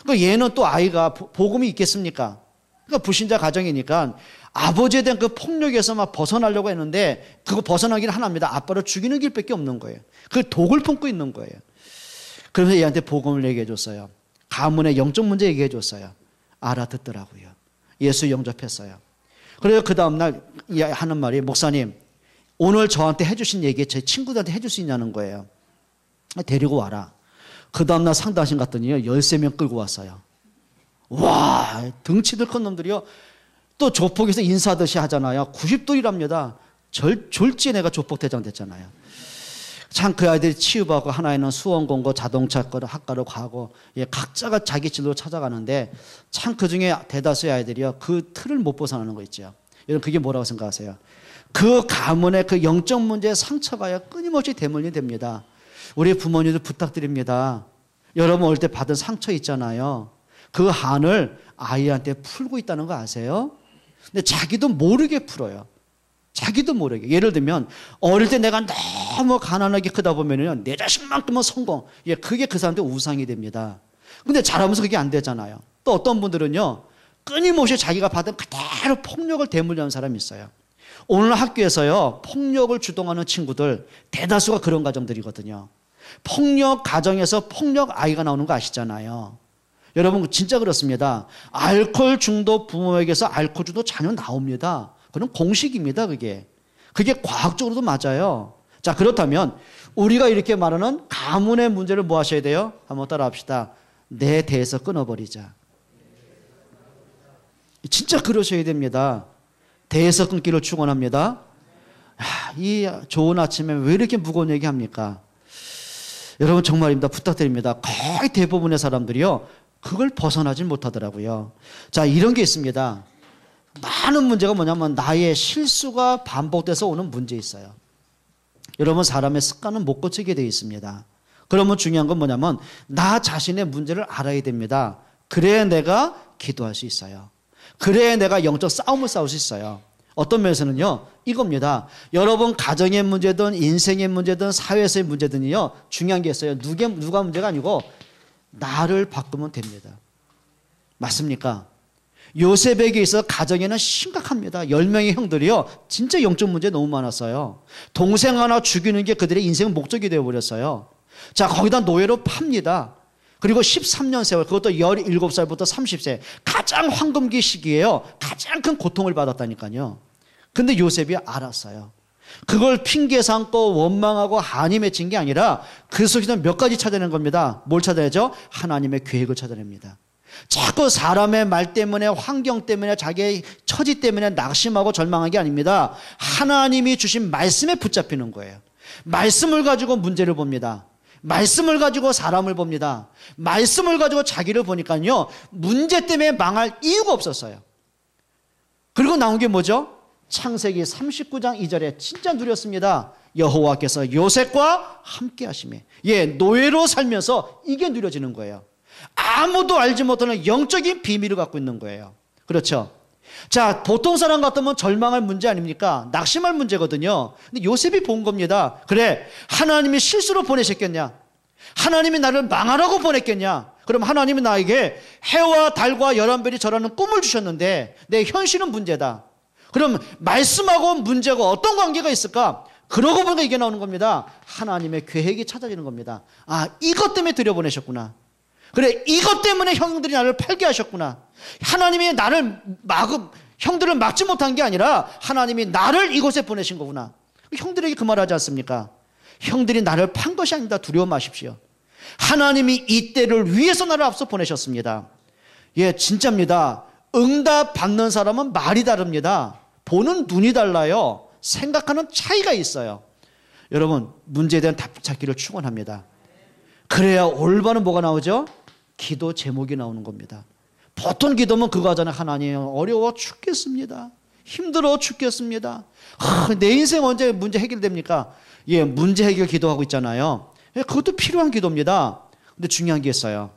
S1: 그러니까 얘는 또 아이가 복음이 있겠습니까? 그러니까 불신자 가정이니까 아버지에 대한 그 폭력에서 막 벗어나려고 했는데 그거 벗어나기는 하나입니다. 아빠를 죽이는 길밖에 없는 거예요. 그 독을 품고 있는 거예요. 그래서 얘한테 복음을 얘기해 줬어요. 가문의 영적 문제 얘기해 줬어요. 알아듣더라고요. 예수 영접했어요. 그래서 그 다음날 하는 말이, 목사님 오늘 저한테 해주신 얘기 제 친구들한테 해줄 수 있냐는 거예요. 데리고 와라. 그 다음날 상담실 갔더니 13명 끌고 왔어요. 와, 덩치들 큰 놈들이요. 또 조폭에서 인사하듯이 하잖아요. 90도이랍니다. 졸지에 내가 조폭대장 됐잖아요. 참 그 아이들이 취업하고, 하나에는 수원공고 자동차 학과로 가고, 각자가 자기 진로로 찾아가는데 참 그중에 대다수의 아이들이요 그 틀을 못 벗어나는 거 있죠. 여러분 그게 뭐라고 생각하세요? 그 가문의 그 영적 문제의 상처가 끊임없이 대물림이 됩니다. 우리 부모님들 부탁드립니다. 여러분 어릴 때 받은 상처 있잖아요. 그 한을 아이한테 풀고 있다는 거 아세요? 근데 자기도 모르게 풀어요. 자기도 모르게. 예를 들면 어릴 때 내가 너무 가난하게 크다 보면은 내 자식만큼은 성공. 그게 그 사람한테 우상이 됩니다. 근데 자라면서 그게 안 되잖아요. 또 어떤 분들은요 끊임없이 자기가 받은 그대로 폭력을 대물리는 사람이 있어요. 오늘 학교에서요 폭력을 주동하는 친구들 대다수가 그런 가정들이거든요. 폭력 가정에서 폭력 아이가 나오는 거 아시잖아요. 여러분 진짜 그렇습니다. 알코올 중독 부모에게서 알코올 중독 자녀 나옵니다. 그건 공식입니다. 그게 과학적으로도 맞아요. 자, 그렇다면 우리가 이렇게 말하는 가문의 문제를 뭐 하셔야 돼요? 한번 따라 합시다. 내 대에서 끊어버리자. 진짜 그러셔야 됩니다. 대에서 끊기를 축원합니다. 이 좋은 아침에 왜 이렇게 무거운 얘기 합니까? 여러분 정말입니다. 부탁드립니다. 거의 대부분의 사람들이요 그걸 벗어나질 못하더라고요. 자, 이런 게 있습니다. 많은 문제가 뭐냐면 나의 실수가 반복돼서 오는 문제 있어요. 여러분 사람의 습관은 못 고치게 되어 있습니다. 그러면 중요한 건 뭐냐면 나 자신의 문제를 알아야 됩니다. 그래야 내가 기도할 수 있어요. 그래야 내가 영적 싸움을 싸울 수 있어요. 어떤 면에서는요 이겁니다. 여러분 가정의 문제든 인생의 문제든 사회에서의 문제든요 중요한 게 있어요. 누가 문제가 아니고 나를 바꾸면 됩니다. 맞습니까? 요셉에게 있어 가정에는 심각합니다. 10명의 형들이요 진짜 영적 문제 너무 많았어요. 동생 하나 죽이는 게 그들의 인생 목적이 되어버렸어요. 자, 거기다 노예로 팝니다. 그리고 13년 세월, 그것도 17살부터 30세 가장 황금기 시기에요 가장 큰 고통을 받았다니까요. 근데 요셉이 알았어요. 그걸 핑계 삼고 원망하고 한이 맺힌 게 아니라 그 속에서 몇 가지 찾아낸 겁니다. 뭘 찾아내죠? 하나님의 계획을 찾아냅니다. 자꾸 사람의 말 때문에, 환경 때문에, 자기의 처지 때문에 낙심하고 절망한 게 아닙니다. 하나님이 주신 말씀에 붙잡히는 거예요. 말씀을 가지고 문제를 봅니다. 말씀을 가지고 사람을 봅니다. 말씀을 가지고 자기를 보니까요 문제 때문에 망할 이유가 없었어요. 그리고 나온 게 뭐죠? 창세기 39장 2절에 진짜 누렸습니다. 여호와께서 요셉과 함께 하시매. 노예로 살면서 이게 누려지는 거예요. 아무도 알지 못하는 영적인 비밀을 갖고 있는 거예요. 그렇죠? 자, 보통 사람 같으면 절망할 문제 아닙니까? 낙심할 문제거든요. 근데 요셉이 본 겁니다. 그래, 하나님이 실수로 보내셨겠냐? 하나님이 나를 망하라고 보냈겠냐? 그럼 하나님이 나에게 해와 달과 11별이 절하는 꿈을 주셨는데 내 현실은 문제다. 그럼 말씀하고 문제가 어떤 관계가 있을까? 그러고 보니까 이게 나오는 겁니다. 하나님의 계획이 찾아지는 겁니다. 아, 이것 때문에 들여보내셨구나. 그래, 이것 때문에 형들이 나를 팔게 하셨구나. 하나님이 나를 형들을 막지 못한 게 아니라 하나님이 나를 이곳에 보내신 거구나. 형들에게 그 말 하지 않습니까? 형들이 나를 판 것이 아닙니다. 두려워 마십시오. 하나님이 이 때를 위해서 나를 앞서 보내셨습니다. 진짜입니다. 응답 받는 사람은 말이 다릅니다. 보는 눈이 달라요. 생각하는 차이가 있어요. 여러분, 문제에 대한 답 찾기를 축원합니다. 그래야 올바른 뭐가 나오죠? 기도 제목이 나오는 겁니다. 보통 기도면 그거 하잖아요. 하나님 어려워 죽겠습니다. 힘들어 죽겠습니다. 내 인생 언제 문제 해결됩니까? 문제 해결 기도하고 있잖아요. 그것도 필요한 기도입니다. 근데 중요한 게 있어요.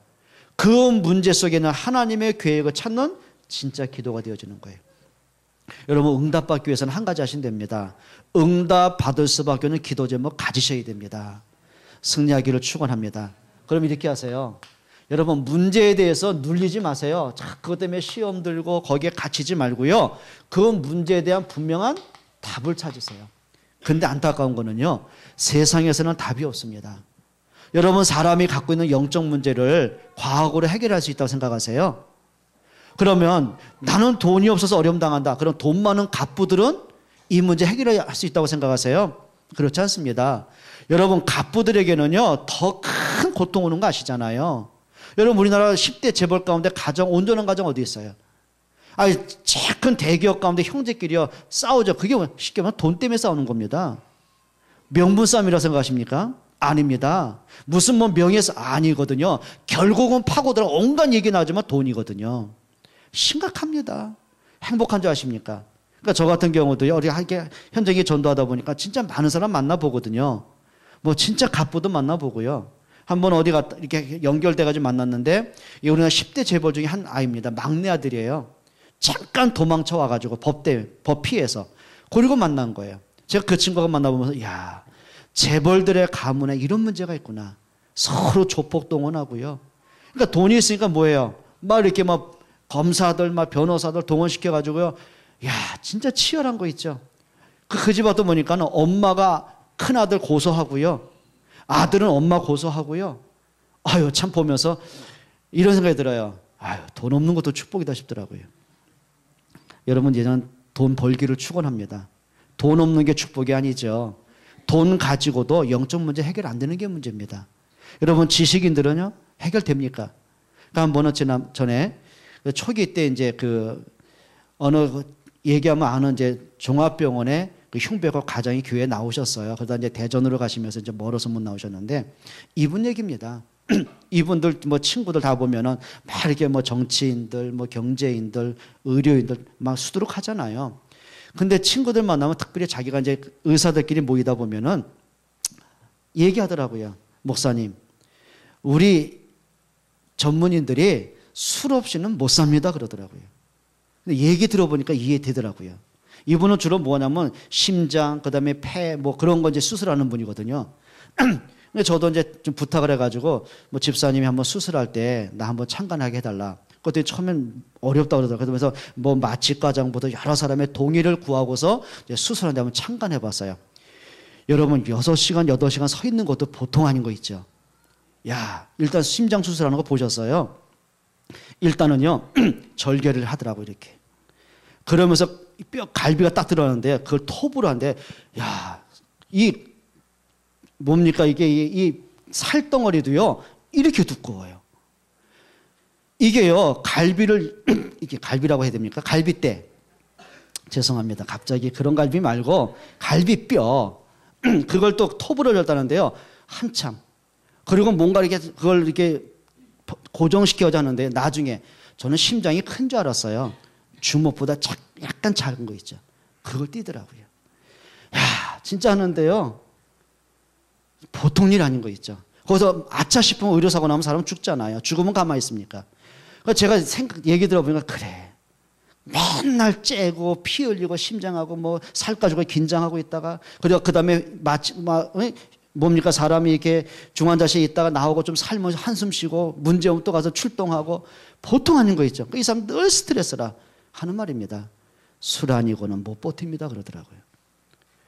S1: 그 문제 속에는 하나님의 계획을 찾는 진짜 기도가 되어지는 거예요. 여러분, 응답받기 위해서는 한 가지 하시면 됩니다. 응답 받을 수밖에 없는 기도 제목 가지셔야 됩니다. 승리하기를 축원합니다. 그럼 이렇게 하세요. 여러분 문제에 대해서 눌리지 마세요. 자, 그것 때문에 시험 들고 거기에 갇히지 말고요. 그 문제에 대한 분명한 답을 찾으세요. 근데 안타까운 거는요. 세상에서는 답이 없습니다. 여러분 사람이 갖고 있는 영적 문제를 과학으로 해결할 수 있다고 생각하세요? 그러면 나는 돈이 없어서 어려움 당한다. 그럼 돈 많은 갑부들은 이 문제 해결할 수 있다고 생각하세요? 그렇지 않습니다. 여러분 갑부들에게는요. 더 큰 고통 오는 거 아시잖아요. 여러분 우리나라 10대 재벌 가운데 가정 온전한 가정 어디 있어요? 아니 제일 큰 대기업 가운데 형제끼리요 싸우죠. 그게 쉽게 말하면 돈 때문에 싸우는 겁니다. 명분 싸움이라고 생각하십니까? 아닙니다. 무슨 뭐 명예서 아니거든요. 결국은 파고들어 온갖 얘기 나지만 돈이거든요. 심각합니다. 행복한 줄 아십니까? 그러니까 저 같은 경우도요. 우리 현장에 전도하다 보니까 진짜 많은 사람 만나보거든요. 뭐 진짜 갑부도 만나보고요. 한번 어디 갔다 이렇게 연결돼가지고 만났는데 우리나라 10대 재벌 중에 한 아이입니다. 막내 아들이에요. 잠깐 도망쳐 와가지고 법 피해서 그리고 만난 거예요. 제가 그 친구가 만나보면서 야 재벌들의 가문에 이런 문제가 있구나. 서로 조폭 동원하고요. 그러니까 돈이 있으니까 뭐예요? 막 이렇게 막 검사들, 막 변호사들 동원시켜가지고요. 야 진짜 치열한 거 있죠. 그 집 와도 보니까는 엄마가 큰 아들 고소하고요. 아들은 엄마 고소하고요. 아유 참 보면서 이런 생각이 들어요. 아유 돈 없는 것도 축복이다 싶더라고요. 여러분 예전 돈 벌기를 축원합니다. 돈 없는 게 축복이 아니죠. 돈 가지고도 영적 문제 해결 안 되는 게 문제입니다. 여러분 지식인들은요 해결됩니까? 그러니까 한 번은 전에 초기 때 이제 어느 얘기하면 아는 이제 종합병원에 그 흉배고 가장이 교회에 나오셨어요. 그러다 이제 대전으로 가시면서 이제 멀어서 못 나오셨는데 이분 얘기입니다. 이분들 뭐 친구들 다 보면은 막 이렇게 뭐 정치인들, 뭐 경제인들, 의료인들 막 수두룩 하잖아요. 근데 친구들 만나면 특별히 자기가 이제 의사들끼리 모이다 보면은 얘기하더라고요. 목사님, 우리 전문인들이 술 없이는 못 삽니다 그러더라고요. 근데 얘기 들어보니까 이해되더라고요. 이분은 주로 뭐냐면 심장, 그다음에 폐 뭐 그런 거 이제 수술하는 분이거든요. 근데 저도 이제 좀 부탁을 해가지고 뭐 집사님이 한번 수술할 때 나 한번 참관하게 해달라. 그것도 처음엔 어렵다 그러더라고요. 그러면서 뭐 마취과장부터 여러 사람의 동의를 구하고서 이제 수술하는데 한번 참관해봤어요. 여러분 6시간, 8시간 서 있는 것도 보통 아닌 거 있죠. 야, 일단 심장 수술하는 거 보셨어요? 일단은요 절개를 하더라고요 이렇게. 그러면서 갈비가 딱 들어가는데 그걸 톱으로 하는데 야, 이 뭡니까 이게 이 살덩어리도요 이렇게 두꺼워요. 이게요 갈비를 이게 갈비라고 해야 됩니까? 갈비뼈. 죄송합니다. 갑자기 그런 갈비 말고 갈비뼈 그걸 또 톱으로 열다는데요 한참. 그리고 뭔가 이렇게 그걸 이렇게 고정시켜야 하는데 나중에 저는 심장이 큰 줄 알았어요. 주먹보다 약간 작은 거 있죠. 그걸 띄더라고요. 야, 진짜 하는데요. 보통 일 아닌 거 있죠. 거기서 아차 싶으면 의료사고 나면 사람 죽잖아요. 죽으면 가만히 있습니까? 제가 얘기 들어보니까 그래. 맨날 째고 피 흘리고 심장하고 뭐 살 가지고 긴장하고 있다가 그리고 그다음에 뭡니까 사람이 이렇게 중환자실에 있다가 나오고 좀 살면서 한숨 쉬고 문제 오면 또 가서 출동하고 보통 아닌 거 있죠. 이 사람 늘 스트레스라 하는 말입니다. 술 아니고는 못 버팁니다 그러더라고요.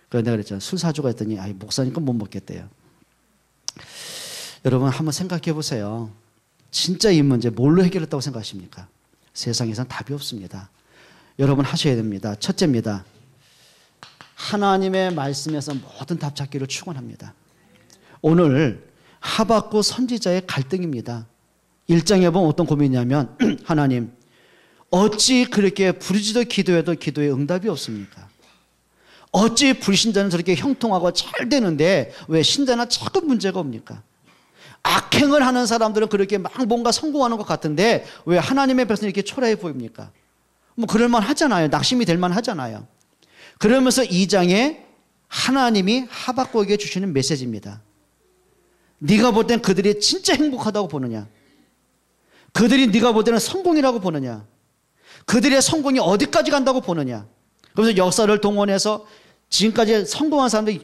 S1: 그래서 내가 그랬잖아요. 술 사주가 했더니 아이 목사니까 못 먹겠대요. 여러분 한번 생각해 보세요. 진짜 이 문제 뭘로 해결했다고 생각하십니까? 세상에선 답이 없습니다. 여러분 하셔야 됩니다. 첫째입니다. 하나님의 말씀에서 모든 답 찾기를 축원합니다. 오늘 하박국 선지자의 갈등입니다. 1장에 보면 어떤 고민이냐면 하나님 어찌 그렇게 부르짖어 기도해도 기도에 응답이 없습니까? 어찌 불신자는 저렇게 형통하고 잘 되는데 왜 신자는 자꾸 문제가 옵니까? 악행을 하는 사람들은 그렇게 막 뭔가 성공하는 것 같은데 왜 하나님의 백성이 이렇게 초라해 보입니까? 뭐 그럴만 하잖아요. 낙심이 될만 하잖아요. 그러면서 2장에 하나님이 하박국에게 주시는 메시지입니다. 네가 볼 땐 그들이 진짜 행복하다고 보느냐? 그들이 네가 볼 때는 성공이라고 보느냐? 그들의 성공이 어디까지 간다고 보느냐? 그래서 역사를 동원해서 지금까지 성공한 사람들이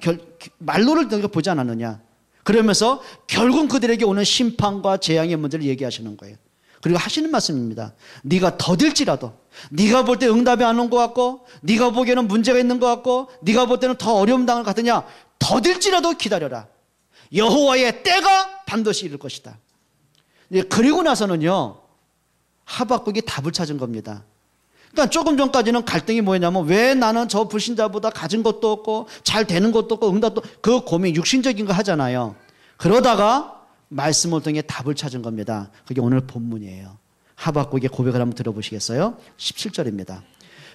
S1: 말로를 보지 않았느냐? 그러면서 결국 그들에게 오는 심판과 재앙의 문제를 얘기하시는 거예요. 그리고 하시는 말씀입니다. 네가 더딜지라도, 네가 볼 때 응답이 안 온 것 같고, 네가 보기에는 문제가 있는 것 같고, 네가 볼 때는 더 어려움 당할 것 같으냐, 더딜지라도 기다려라. 여호와의 때가 반드시 이룰 것이다. 그리고 나서는요, 하박국이 답을 찾은 겁니다. 그러니까 조금 전까지는 갈등이 뭐였냐면, 왜 나는 저 불신자보다 가진 것도 없고 잘 되는 것도 없고 응답도, 그 고민 육신적인 거 하잖아요. 그러다가 말씀을 통해 답을 찾은 겁니다. 그게 오늘 본문이에요. 하박국의 고백을 한번 들어보시겠어요? 17절입니다.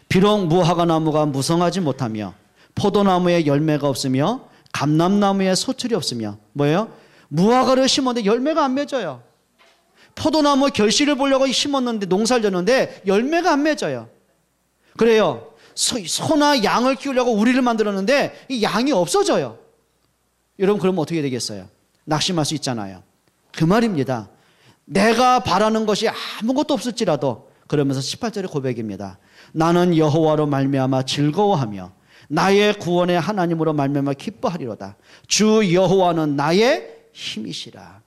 S1: 비록 무화과 나무가 무성하지 못하며 포도나무에 열매가 없으며 감람나무에 소출이 없으며, 뭐예요? 무화과를 심었는데 열매가 안 맺어요. 포도나무 결실을 보려고 심었는데, 농사를 졌는데 열매가 안 맺어요. 그래요. 소나 양을 키우려고 우리를 만들었는데 이 양이 없어져요. 여러분, 그러면 어떻게 되겠어요? 낙심할 수 있잖아요. 그 말입니다. 내가 바라는 것이 아무것도 없을지라도, 그러면서 18절의 고백입니다. 나는 여호와로 말미암아 즐거워하며 나의 구원의 하나님으로 말미암아 기뻐하리로다. 주 여호와는 나의 힘이시라.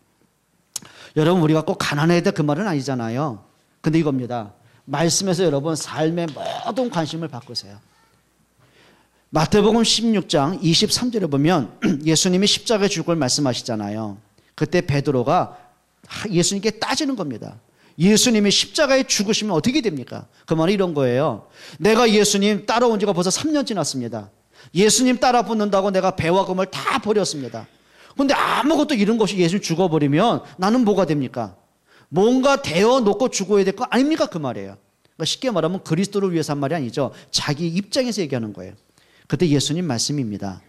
S1: 여러분, 우리가 꼭 가난해야 될 그 말은 아니잖아요. 근데 이겁니다. 말씀에서 여러분 삶의 모든 관심을 바꾸세요. 마태복음 16장 23절에 보면 예수님이 십자가에 죽을 말씀하시잖아요. 그때 베드로가 예수님께 따지는 겁니다. 예수님이 십자가에 죽으시면 어떻게 됩니까? 그 말은 이런 거예요. 내가 예수님 따라온 지가 벌써 3년 지났습니다. 예수님 따라 붙는다고 내가 배와 금을 다 버렸습니다. 그런데 아무것도 이런 것이 예수님 죽어버리면 나는 뭐가 됩니까? 뭔가 데워놓고 죽어야 될 거 아닙니까? 그 말이에요. 그러니까 쉽게 말하면 그리스도를 위해서 한 말이 아니죠. 자기 입장에서 얘기하는 거예요. 그때 예수님 말씀입니다.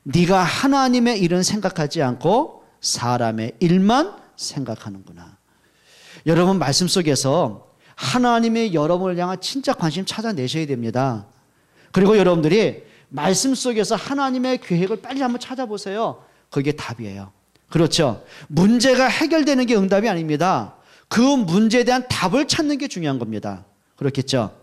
S1: 네가 하나님의 일은 생각하지 않고 사람의 일만 생각하는구나. 여러분, 말씀 속에서 하나님의 여러분을 향한 진짜 관심 찾아내셔야 됩니다. 그리고 여러분들이 말씀 속에서 하나님의 계획을 빨리 한번 찾아보세요. 그게 답이에요. 그렇죠? 문제가 해결되는 게 응답이 아닙니다. 그 문제에 대한 답을 찾는 게 중요한 겁니다. 그렇겠죠?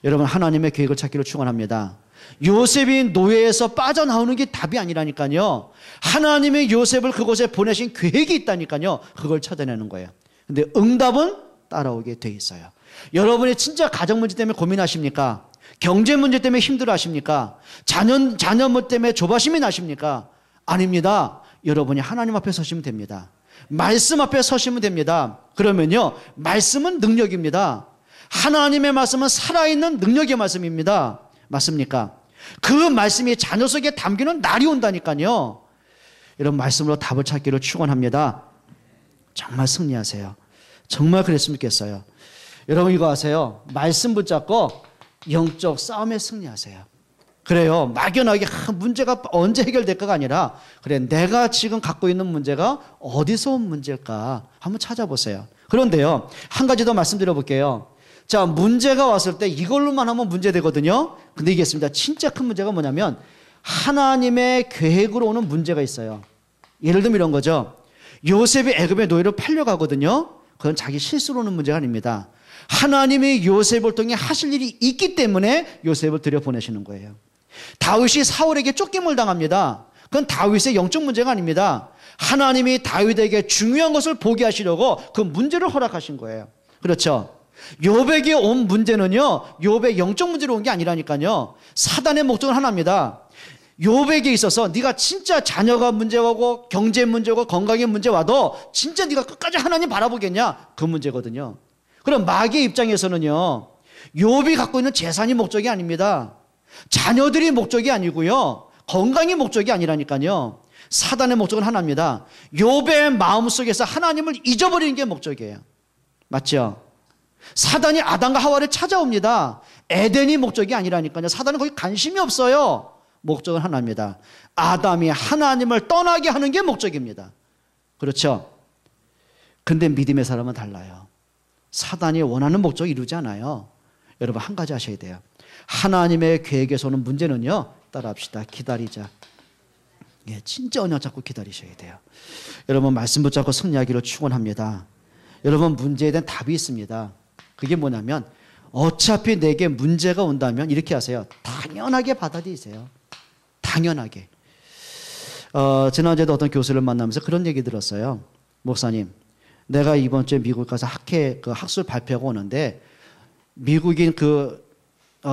S1: 여러분, 하나님의 계획을 찾기로 축원합니다. 요셉이 노예에서 빠져나오는 게 답이 아니라니까요. 하나님의 요셉을 그곳에 보내신 계획이 있다니까요. 그걸 찾아내는 거예요. 근데 응답은 따라오게 돼 있어요. 여러분이 진짜 가정 문제 때문에 고민하십니까? 경제 문제 때문에 힘들어하십니까? 자녀 문제 때문에 조바심이 나십니까? 아닙니다. 여러분이 하나님 앞에 서시면 됩니다. 말씀 앞에 서시면 됩니다. 그러면요, 말씀은 능력입니다. 하나님의 말씀은 살아있는 능력의 말씀입니다. 맞습니까? 그 말씀이 자녀 속에 담기는 날이 온다니까요. 이런 말씀으로 답을 찾기를 축원합니다. 정말 승리하세요. 정말 그랬으면 좋겠어요. 여러분, 이거 아세요? 말씀 붙잡고 영적 싸움에 승리하세요. 그래요. 막연하게 문제가 언제 해결될까가 아니라, 그래, 내가 지금 갖고 있는 문제가 어디서 온 문제일까 한번 찾아보세요. 그런데요, 한 가지 더 말씀드려 볼게요. 자, 문제가 왔을 때 이걸로만 하면 문제되거든요. 근데 이게 있습니다. 진짜 큰 문제가 뭐냐면 하나님의 계획으로 오는 문제가 있어요. 예를 들면 이런 거죠. 요셉이 애굽의 노예로 팔려가거든요. 그건 자기 실수로 오는 문제가 아닙니다. 하나님이 요셉을 통해 하실 일이 있기 때문에 요셉을 들여보내시는 거예요. 다윗이 사울에게 쫓김을 당합니다. 그건 다윗의 영적 문제가 아닙니다. 하나님이 다윗에게 중요한 것을 보게 하시려고 그 문제를 허락하신 거예요. 그렇죠? 욥에게 온 문제는요, 욥의 영적 문제로 온 게 아니라니까요. 사단의 목적은 하나입니다. 욥에게 있어서 네가 진짜 자녀가 문제고 경제 문제고 건강의 문제 와도 진짜 네가 끝까지 하나님 바라보겠냐? 그 문제거든요. 그럼 마귀의 입장에서는요, 욥이 갖고 있는 재산이 목적이 아닙니다. 자녀들이 목적이 아니고요, 건강이 목적이 아니라니까요. 사단의 목적은 하나입니다. 욥의 마음속에서 하나님을 잊어버리는 게 목적이에요. 맞죠? 사단이 아담과 하와를 찾아옵니다. 에덴이 목적이 아니라니까요. 사단은 거기 관심이 없어요. 목적은 하나입니다. 아담이 하나님을 떠나게 하는 게 목적입니다. 그렇죠? 근데 믿음의 사람은 달라요. 사단이 원하는 목적을 이루지 않아요. 여러분, 한 가지 하셔야 돼요. 하나님의 계획에서 오는 문제는요, 따라합시다. 기다리자. 예, 진짜 언약 잡고 기다리셔야 돼요. 여러분, 말씀 붙잡고 승리하기로 축원합니다. 여러분, 문제에 대한 답이 있습니다. 그게 뭐냐면, 어차피 내게 문제가 온다면 이렇게 하세요. 당연하게 받아들이세요. 당연하게. 지난주에도 어떤 교수를 만나면서 그런 얘기 들었어요. 목사님, 내가 이번 주에 미국 가서 학술 발표하고 오는데 미국인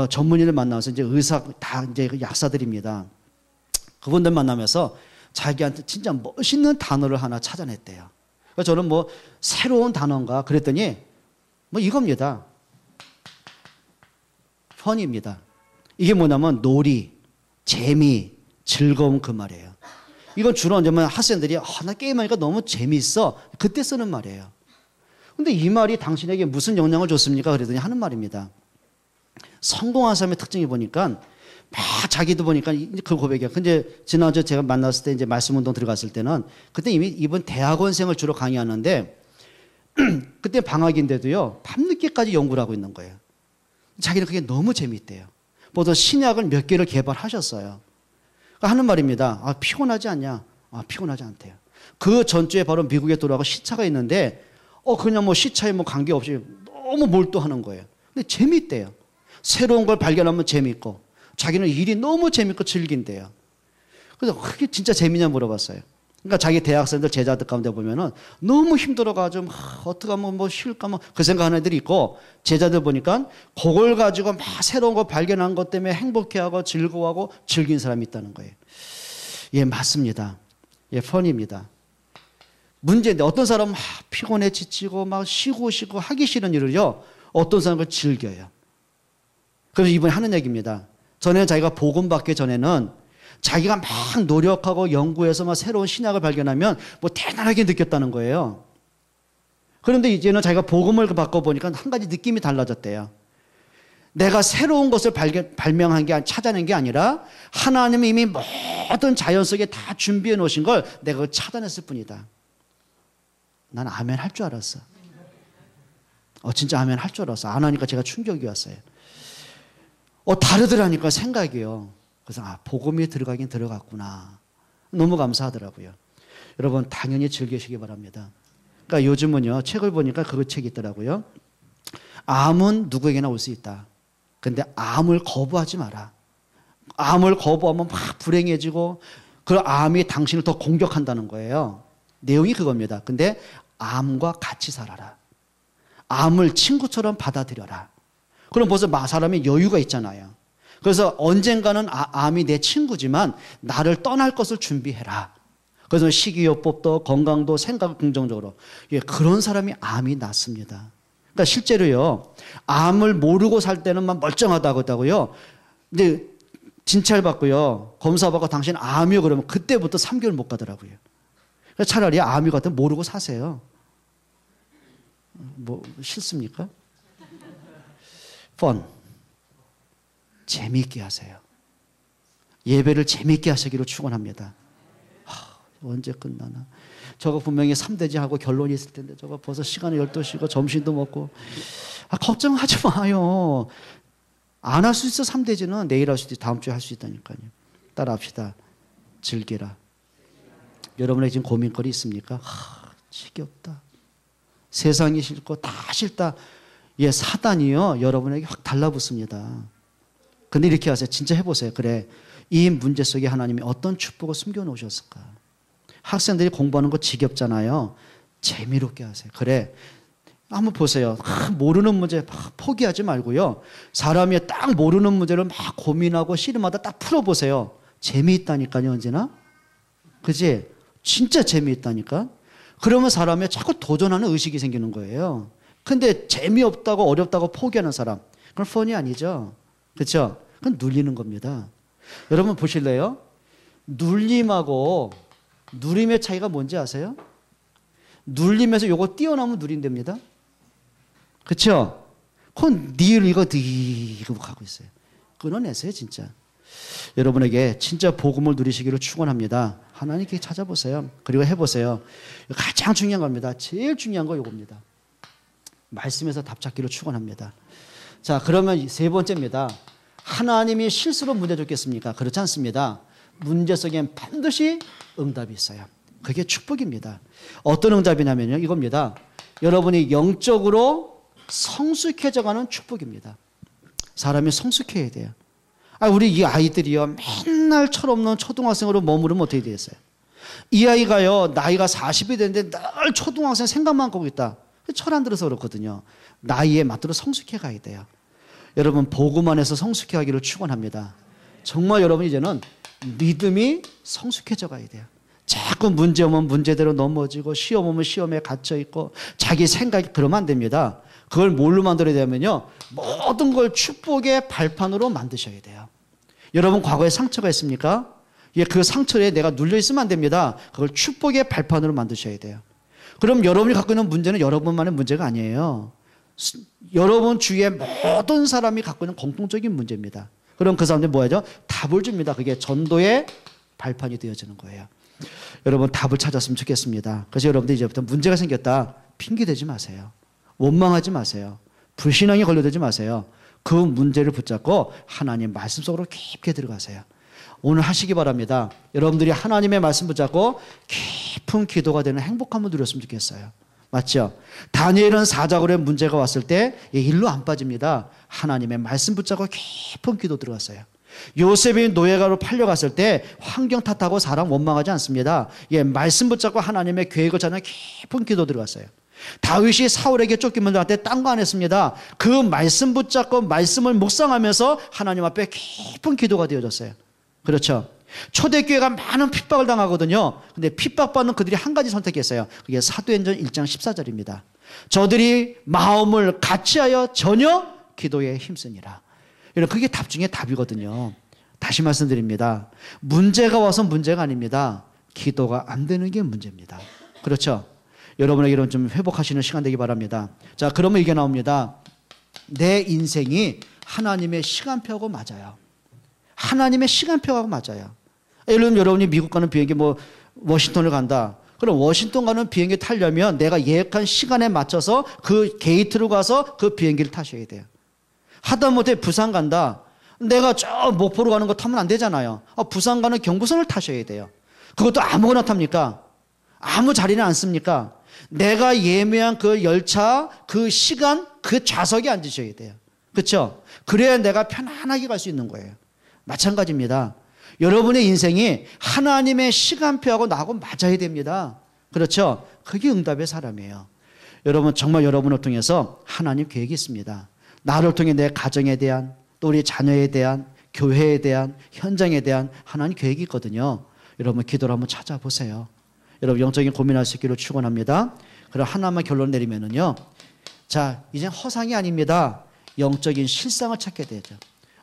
S1: 전문의를 만나면서 이제 의사 다 이제 약사들입니다. 그분들 만나면서 자기한테 진짜 멋있는 단어를 하나 찾아냈대요. 그래서 저는 뭐 새로운 단어인가 그랬더니 뭐 이겁니다. 펀입니다. 이게 뭐냐면 놀이, 재미, 즐거움 그 말이에요. 이건 주로 언제면 학생들이 나 게임하니까 너무 재미있어. 그때 쓰는 말이에요. 근데 이 말이 당신에게 무슨 영향을 줬습니까? 그랬더니 하는 말입니다. 성공한 사람의 특징이 보니까 막 자기도 보니까 그 고백이야. 근데 지난주 제가 만났을 때 이제 말씀 운동 들어갔을 때는 그때 이미 이번 대학원생을 주로 강의하는데 그때 방학인데도요 밤늦게까지 연구를 하고 있는 거예요. 자기는 그게 너무 재미있대요. 보통 신약을 몇 개를 개발하셨어요. 하는 말입니다. 피곤하지 않냐? 피곤하지 않대요. 그 전주에 바로 미국에 돌아가고 시차가 있는데 그냥 뭐 시차에 뭐 관계없이 너무 몰두하는 거예요. 근데 재미있대요. 새로운 걸 발견하면 재미있고 자기는 일이 너무 재미있고 즐긴대요. 그래서 그게 진짜 재미냐 물어봤어요. 그러니까 자기 대학생들 제자들 가운데 보면은 너무 힘들어가지고 어떻게 하면 뭐 쉴까 뭐 그 생각하는 애들이 있고 제자들 보니까 그걸 가지고 막 새로운 거 발견한 것 때문에 행복해하고 즐거워하고 즐긴 사람이 있다는 거예요. 예, 맞습니다. 예, 펀입니다. 문제인데 어떤 사람은 피곤해 지치고 막 쉬고 하기 싫은 일을요 어떤 사람은 즐겨요. 그래서 이번에 하는 얘기입니다. 전에는 자기가 복음 받기 전에는 자기가 막 노력하고 연구해서 막 새로운 신약을 발견하면 뭐 대단하게 느꼈다는 거예요. 그런데 이제는 자기가 복음을 받고 보니까 한 가지 느낌이 달라졌대요. 내가 새로운 것을 찾아낸 게 아니라 하나님이 이미 모든 자연 속에 다 준비해 놓으신 걸 내가 찾아냈을 뿐이다. 난 아멘 할 줄 알았어. 진짜 아멘 할 줄 알았어. 안 하니까 제가 충격이 왔어요. 다르더라니까 생각이요. 그래서 복음이 들어가긴 들어갔구나. 너무 감사하더라고요. 여러분 당연히 즐기시기 바랍니다. 그러니까 요즘은요 책을 보니까 그 책이 있더라고요. 암은 누구에게나 올 수 있다. 근데 암을 거부하지 마라. 암을 거부하면 막 불행해지고 그 암이 당신을 더 공격한다는 거예요. 내용이 그겁니다. 근데 암과 같이 살아라. 암을 친구처럼 받아들여라. 그럼 벌써 사람이 여유가 있잖아요. 그래서 언젠가는 암이 내 친구지만 나를 떠날 것을 준비해라. 그래서 식이요법도 건강도 생각을 긍정적으로. 예, 그런 사람이 암이 낫습니다. 그러니까 실제로요, 암을 모르고 살 때는 막 멀쩡하다고 했다고요. 근데 진찰 받고요, 검사 받고 당신 암이요 그러면 그때부터 3개월 못 가더라고요. 그러니까 차라리 암이 같으면 모르고 사세요. 뭐 싫습니까? 펀. 재미있게 하세요. 예배를 재미있게 하시기로 축원합니다. 언제 끝나나. 저거 분명히 3대지 하고 결론이 있을 텐데 저거 벌써 시간이 12시고 점심도 먹고. 걱정하지 마요. 안 할 수 있어 3대지는 내일 할 수도 있고 다음 주에 할 수 있다니까요. 따라합시다. 즐기라. 여러분의 지금 고민거리 있습니까? 지겹다. 세상이 싫고 다 싫다. 예, 사단이요 여러분에게 확 달라붙습니다. 근데 이렇게 하세요. 진짜 해보세요. 그래, 이 문제 속에 하나님이 어떤 축복을 숨겨놓으셨을까? 학생들이 공부하는 거 지겹잖아요. 재미롭게 하세요. 그래, 한번 보세요. 모르는 문제 막 포기하지 말고요. 사람이 딱 모르는 문제를 막 고민하고 씨름하다 딱 풀어보세요. 재미있다니까요, 언제나. 그치? 진짜 재미있다니까. 그러면 사람이 자꾸 도전하는 의식이 생기는 거예요. 근데 재미없다고 어렵다고 포기하는 사람, 그건 펀이 아니죠. 그렇죠? 그건 눌리는 겁니다. 여러분 보실래요? 눌림하고 누림의 차이가 뭔지 아세요? 눌림에서 요거 띄어나오면 누린답니다. 그렇죠? 그건 이거 하고 있어요. 끊어내세요 진짜. 여러분에게 진짜 복음을 누리시기를 축원합니다. 하나님께 찾아보세요. 그리고 해보세요. 가장 중요한 겁니다. 제일 중요한 거 요겁니다. 말씀에서 답 찾기를 축원합니다. 자, 그러면 세 번째입니다. 하나님이 실수로 문제 줬겠습니까? 그렇지 않습니다. 문제 속엔 반드시 응답이 있어요. 그게 축복입니다. 어떤 응답이냐면요, 이겁니다. 여러분이 영적으로 성숙해져가는 축복입니다. 사람이 성숙해야 돼요. 우리 이 아이들이요, 맨날 철없는 초등학생으로 머무르면 어떻게 되겠어요? 이 아이가요, 나이가 40이 됐는데 늘 초등학생 생각만 하고 있다. 철 안 들어서 그렇거든요. 나이에 맞도록 성숙해 가야 돼요. 여러분, 보고만 해서 성숙해 가기를 축원합니다. 정말 여러분 이제는 믿음이 성숙해져 가야 돼요. 자꾸 문제 오면 문제대로 넘어지고 시험 오면 시험에 갇혀 있고 자기 생각이 그러면 안 됩니다. 그걸 뭘로 만들어야 되냐면요, 모든 걸 축복의 발판으로 만드셔야 돼요. 여러분 과거에 상처가 있습니까? 예, 그 상처에 내가 눌려 있으면 안 됩니다. 그걸 축복의 발판으로 만드셔야 돼요. 그럼 여러분이 갖고 있는 문제는 여러분만의 문제가 아니에요. 여러분 주위에 모든 사람이 갖고 있는 공통적인 문제입니다. 그럼 그 사람들이 뭐 하죠? 답을 줍니다. 그게 전도의 발판이 되어지는 거예요. 여러분 답을 찾았으면 좋겠습니다. 그래서 여러분들 이제부터 문제가 생겼다, 핑계대지 마세요. 원망하지 마세요. 불신앙에 걸려들지 마세요. 그 문제를 붙잡고 하나님 말씀 속으로 깊게 들어가세요. 오늘 하시기 바랍니다. 여러분들이 하나님의 말씀 붙잡고 깊은 기도가 되는 행복함을 누렸으면 좋겠어요. 맞죠? 다니엘은 사자굴에 문제가 왔을 때 일로 안 빠집니다. 하나님의 말씀 붙잡고 깊은 기도 들어갔어요. 요셉이 노예가로 팔려갔을 때 환경 탓하고 사람 원망하지 않습니다. 예, 말씀 붙잡고 하나님의 계획을 찾는 깊은 기도 들어갔어요. 다윗이 사울에게 쫓기면 나한테 딴 거 안 했습니다. 그 말씀 붙잡고 말씀을 묵상하면서 하나님 앞에 깊은 기도가 되어졌어요. 그렇죠? 초대교회가 많은 핍박을 당하거든요. 근데 핍박받는 그들이 한 가지 선택했어요. 그게 사도행전 1장 14절입니다. 저들이 마음을 같이하여 전혀 기도에 힘쓰니라. 그게 답 중에 답이거든요. 다시 말씀드립니다. 문제가 와서 문제가 아닙니다. 기도가 안 되는 게 문제입니다. 그렇죠? 여러분에게 이런 좀 회복하시는 시간 되기 바랍니다. 자, 그러면 이게 나옵니다. 내 인생이 하나님의 시간표하고 맞아요. 하나님의 시간표하고 맞아요. 예를 들면 여러분이 미국 가는 비행기 워싱턴을 간다. 그럼 워싱턴 가는 비행기 타려면 내가 예약한 시간에 맞춰서 그 게이트로 가서 그 비행기를 타셔야 돼요. 하다못해 부산 간다. 내가 저 목포로 가는 거 타면 안 되잖아요. 부산 가는 경부선을 타셔야 돼요. 그것도 아무거나 탑니까? 아무 자리는 안 씁니까? 내가 예매한 그 열차, 그 시간, 그 좌석에 앉으셔야 돼요. 그렇죠? 그래야 내가 편안하게 갈 수 있는 거예요. 마찬가지입니다. 여러분의 인생이 하나님의 시간표하고 나하고 맞아야 됩니다. 그렇죠? 그게 응답의 사람이에요. 여러분, 정말 여러분을 통해서 하나님 계획이 있습니다. 나를 통해 내 가정에 대한, 또 우리 자녀에 대한, 교회에 대한, 현장에 대한 하나님 계획이 있거든요. 여러분 기도를 한번 찾아보세요. 여러분 영적인 고민할 수 있기를 축원합니다. 그럼 하나만 결론 내리면은요, 자, 이제 허상이 아닙니다. 영적인 실상을 찾게 되죠.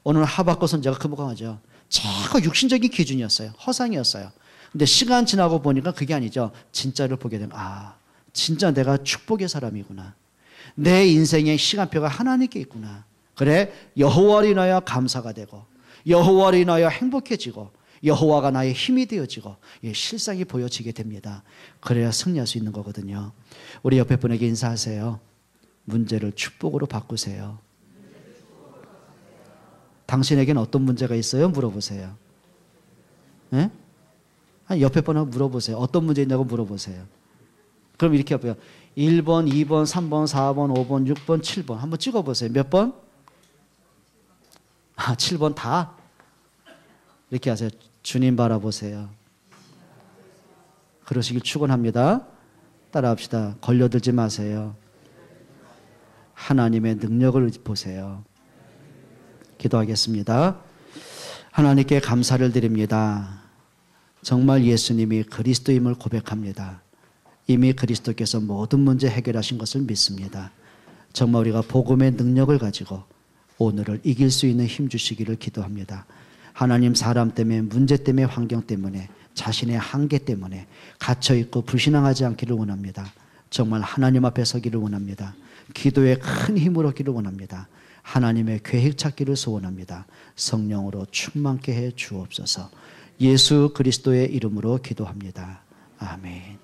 S1: 오늘 하박국 선지자가 그거하죠. 자꾸 육신적인 기준이었어요. 허상이었어요. 근데 시간 지나고 보니까 그게 아니죠. 진짜를 보게 되면, 진짜 내가 축복의 사람이구나. 내 인생의 시간표가 하나님께 있구나. 그래, 여호와를 인하여 감사가 되고, 여호와를 인하여 행복해지고, 여호와가 나의 힘이 되어지고, 실상이 보여지게 됩니다. 그래야 승리할 수 있는 거거든요. 우리 옆에 분에게 인사하세요. 문제를 축복으로 바꾸세요. 당신에게는 어떤 문제가 있어요? 물어보세요. 네? 옆에 분하고 물어보세요. 어떤 문제 있냐고 물어보세요. 그럼 이렇게 해봐요. 1번, 2번, 3번, 4번, 5번, 6번, 7번. 한번 찍어보세요. 몇 번? 7번 다? 이렇게 하세요. 주님 바라보세요. 그러시길 축원합니다. 따라합시다. 걸려들지 마세요. 하나님의 능력을 보세요. 기도하겠습니다. 하나님께 감사를 드립니다. 정말 예수님이 그리스도임을 고백합니다. 이미 그리스도께서 모든 문제 해결하신 것을 믿습니다. 정말 우리가 복음의 능력을 가지고 오늘을 이길 수 있는 힘 주시기를 기도합니다. 하나님, 사람 때문에, 문제 때문에, 환경 때문에, 자신의 한계 때문에 갇혀있고 불신앙하지 않기를 원합니다. 정말 하나님 앞에 서기를 원합니다. 기도에 큰 힘을 얻기를 원합니다. 하나님의 계획 찾기를 소원합니다. 성령으로 충만케 해 주옵소서. 예수 그리스도의 이름으로 기도합니다. 아멘.